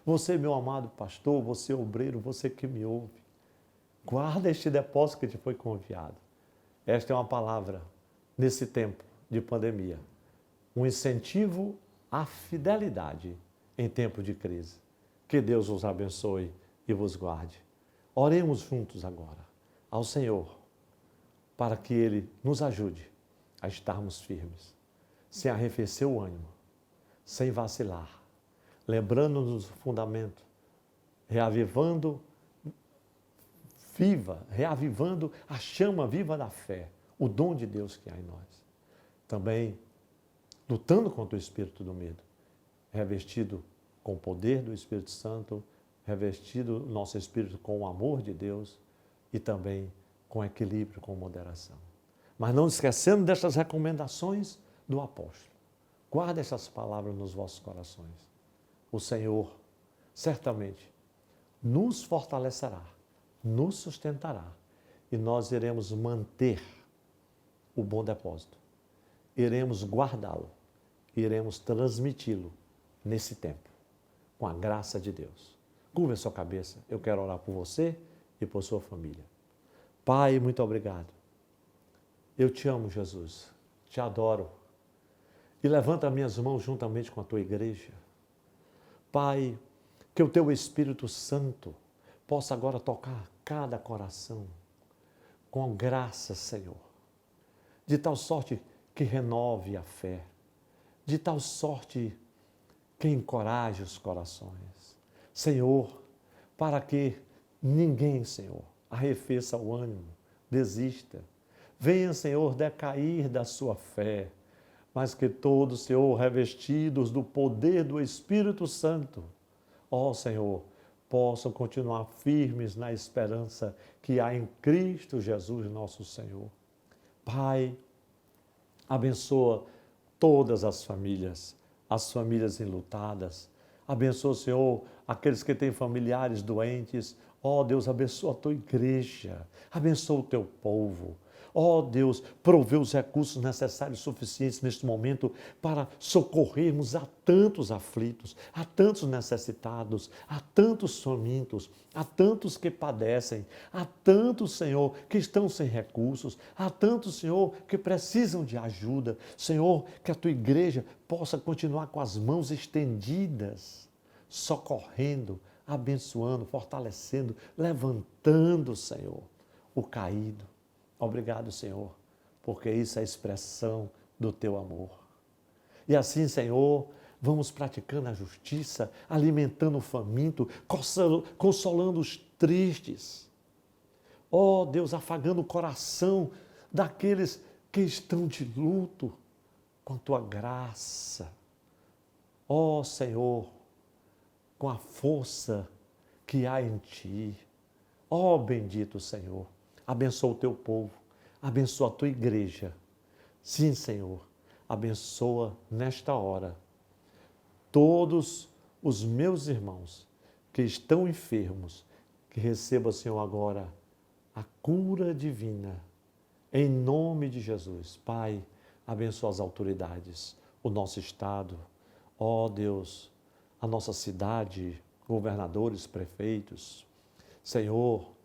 Você, meu amado pastor, você obreiro, você que me ouve, guarda este depósito que te foi confiado. Esta é uma palavra, nesse tempo de pandemia, um incentivo à fidelidade em tempo de crise. Que Deus os abençoe e vos guarde. Oremos juntos agora ao Senhor, para que Ele nos ajude a estarmos firmes, sem arrefecer o ânimo, sem vacilar, lembrando-nos do fundamento, reavivando a chama viva da fé, o dom de Deus que há em nós. Também lutando contra o espírito do medo, revestido com o poder do Espírito Santo, revestido nosso espírito com o amor de Deus e também com equilíbrio, com moderação. Mas não esquecendo destas recomendações do apóstolo. Guarde essas palavras nos vossos corações. O Senhor certamente nos fortalecerá, nos sustentará e nós iremos manter o bom depósito. Iremos guardá-lo, iremos transmiti-lo nesse tempo, com a graça de Deus. Curva a sua cabeça, eu quero orar por você e por sua família. Pai, muito obrigado. Eu te amo, Jesus, te adoro. E levanta minhas mãos juntamente com a tua igreja. Pai, que o teu Espírito Santo possa agora tocar cada coração com graça, Senhor, de tal sorte que renove a fé, de tal sorte que encoraje os corações. Senhor, para que ninguém, Senhor, arrefeça o ânimo, desista. Venha, Senhor, decair da sua fé, mas que todos, Senhor, revestidos do poder do Espírito Santo, ó Senhor, possam continuar firmes na esperança que há em Cristo Jesus, nosso Senhor. Pai, abençoa todas as famílias enlutadas. Abençoa, Senhor, aqueles que têm familiares doentes. Ó Deus, abençoa a tua igreja, abençoa o teu povo. Ó Deus, provê os recursos necessários e suficientes neste momento para socorrermos a tantos aflitos, a tantos necessitados, a tantos famintos, a tantos que padecem, a tantos, Senhor, que estão sem recursos, a tantos, Senhor, que precisam de ajuda. Senhor, que a tua igreja possa continuar com as mãos estendidas, socorrendo, abençoando, fortalecendo, levantando, Senhor, o caído. Obrigado, Senhor, porque isso é a expressão do teu amor. E assim, Senhor, vamos praticando a justiça, alimentando o faminto, consolando os tristes. Ó Deus, afagando o coração daqueles que estão de luto com tua graça. Ó Senhor, com a força que há em ti. Ó bendito Senhor, abençoa o teu povo, abençoa a tua igreja. Sim, Senhor, abençoa nesta hora todos os meus irmãos que estão enfermos, que recebam, Senhor, agora a cura divina, em nome de Jesus. Pai, abençoa as autoridades, o nosso estado, ó Deus, a nossa cidade, governadores, prefeitos, Senhor,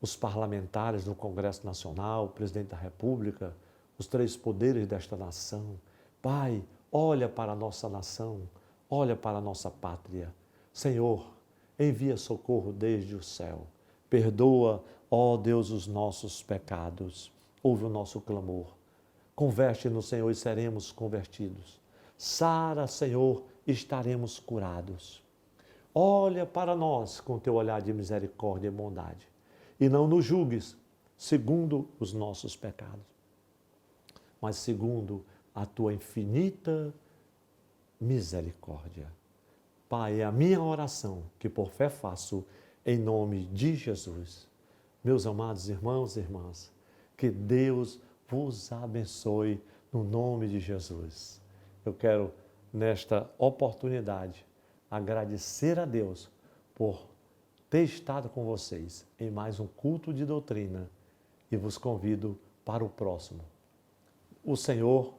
os parlamentares no Congresso Nacional, o presidente da República, os três poderes desta nação. Pai, olha para a nossa nação, olha para a nossa pátria. Senhor, envia socorro desde o céu. Perdoa, ó Deus, os nossos pecados. Ouve o nosso clamor. Converte-nos, Senhor, e seremos convertidos. Sara, Senhor, estaremos curados. Olha para nós com teu olhar de misericórdia e bondade. E não nos julgues segundo os nossos pecados, mas segundo a tua infinita misericórdia. Pai, é a minha oração que por fé faço em nome de Jesus. Meus amados irmãos e irmãs, que Deus vos abençoe no nome de Jesus. Eu quero, nesta oportunidade, agradecer a Deus por ter estado com vocês em mais um culto de doutrina e vos convido para o próximo. O Senhor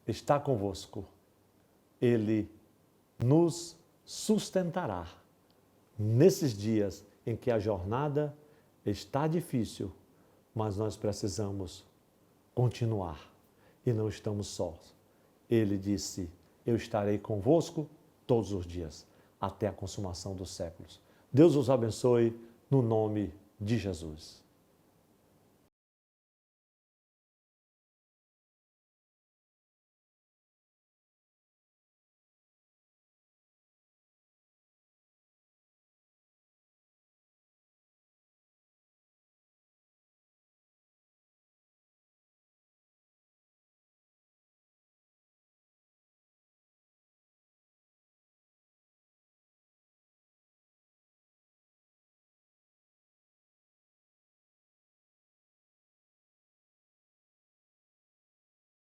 está convosco. Ele nos sustentará nesses dias em que a jornada está difícil, mas nós precisamos continuar e não estamos sós. Ele disse: eu estarei convosco todos os dias, até a consumação dos séculos. Deus os abençoe no nome de Jesus.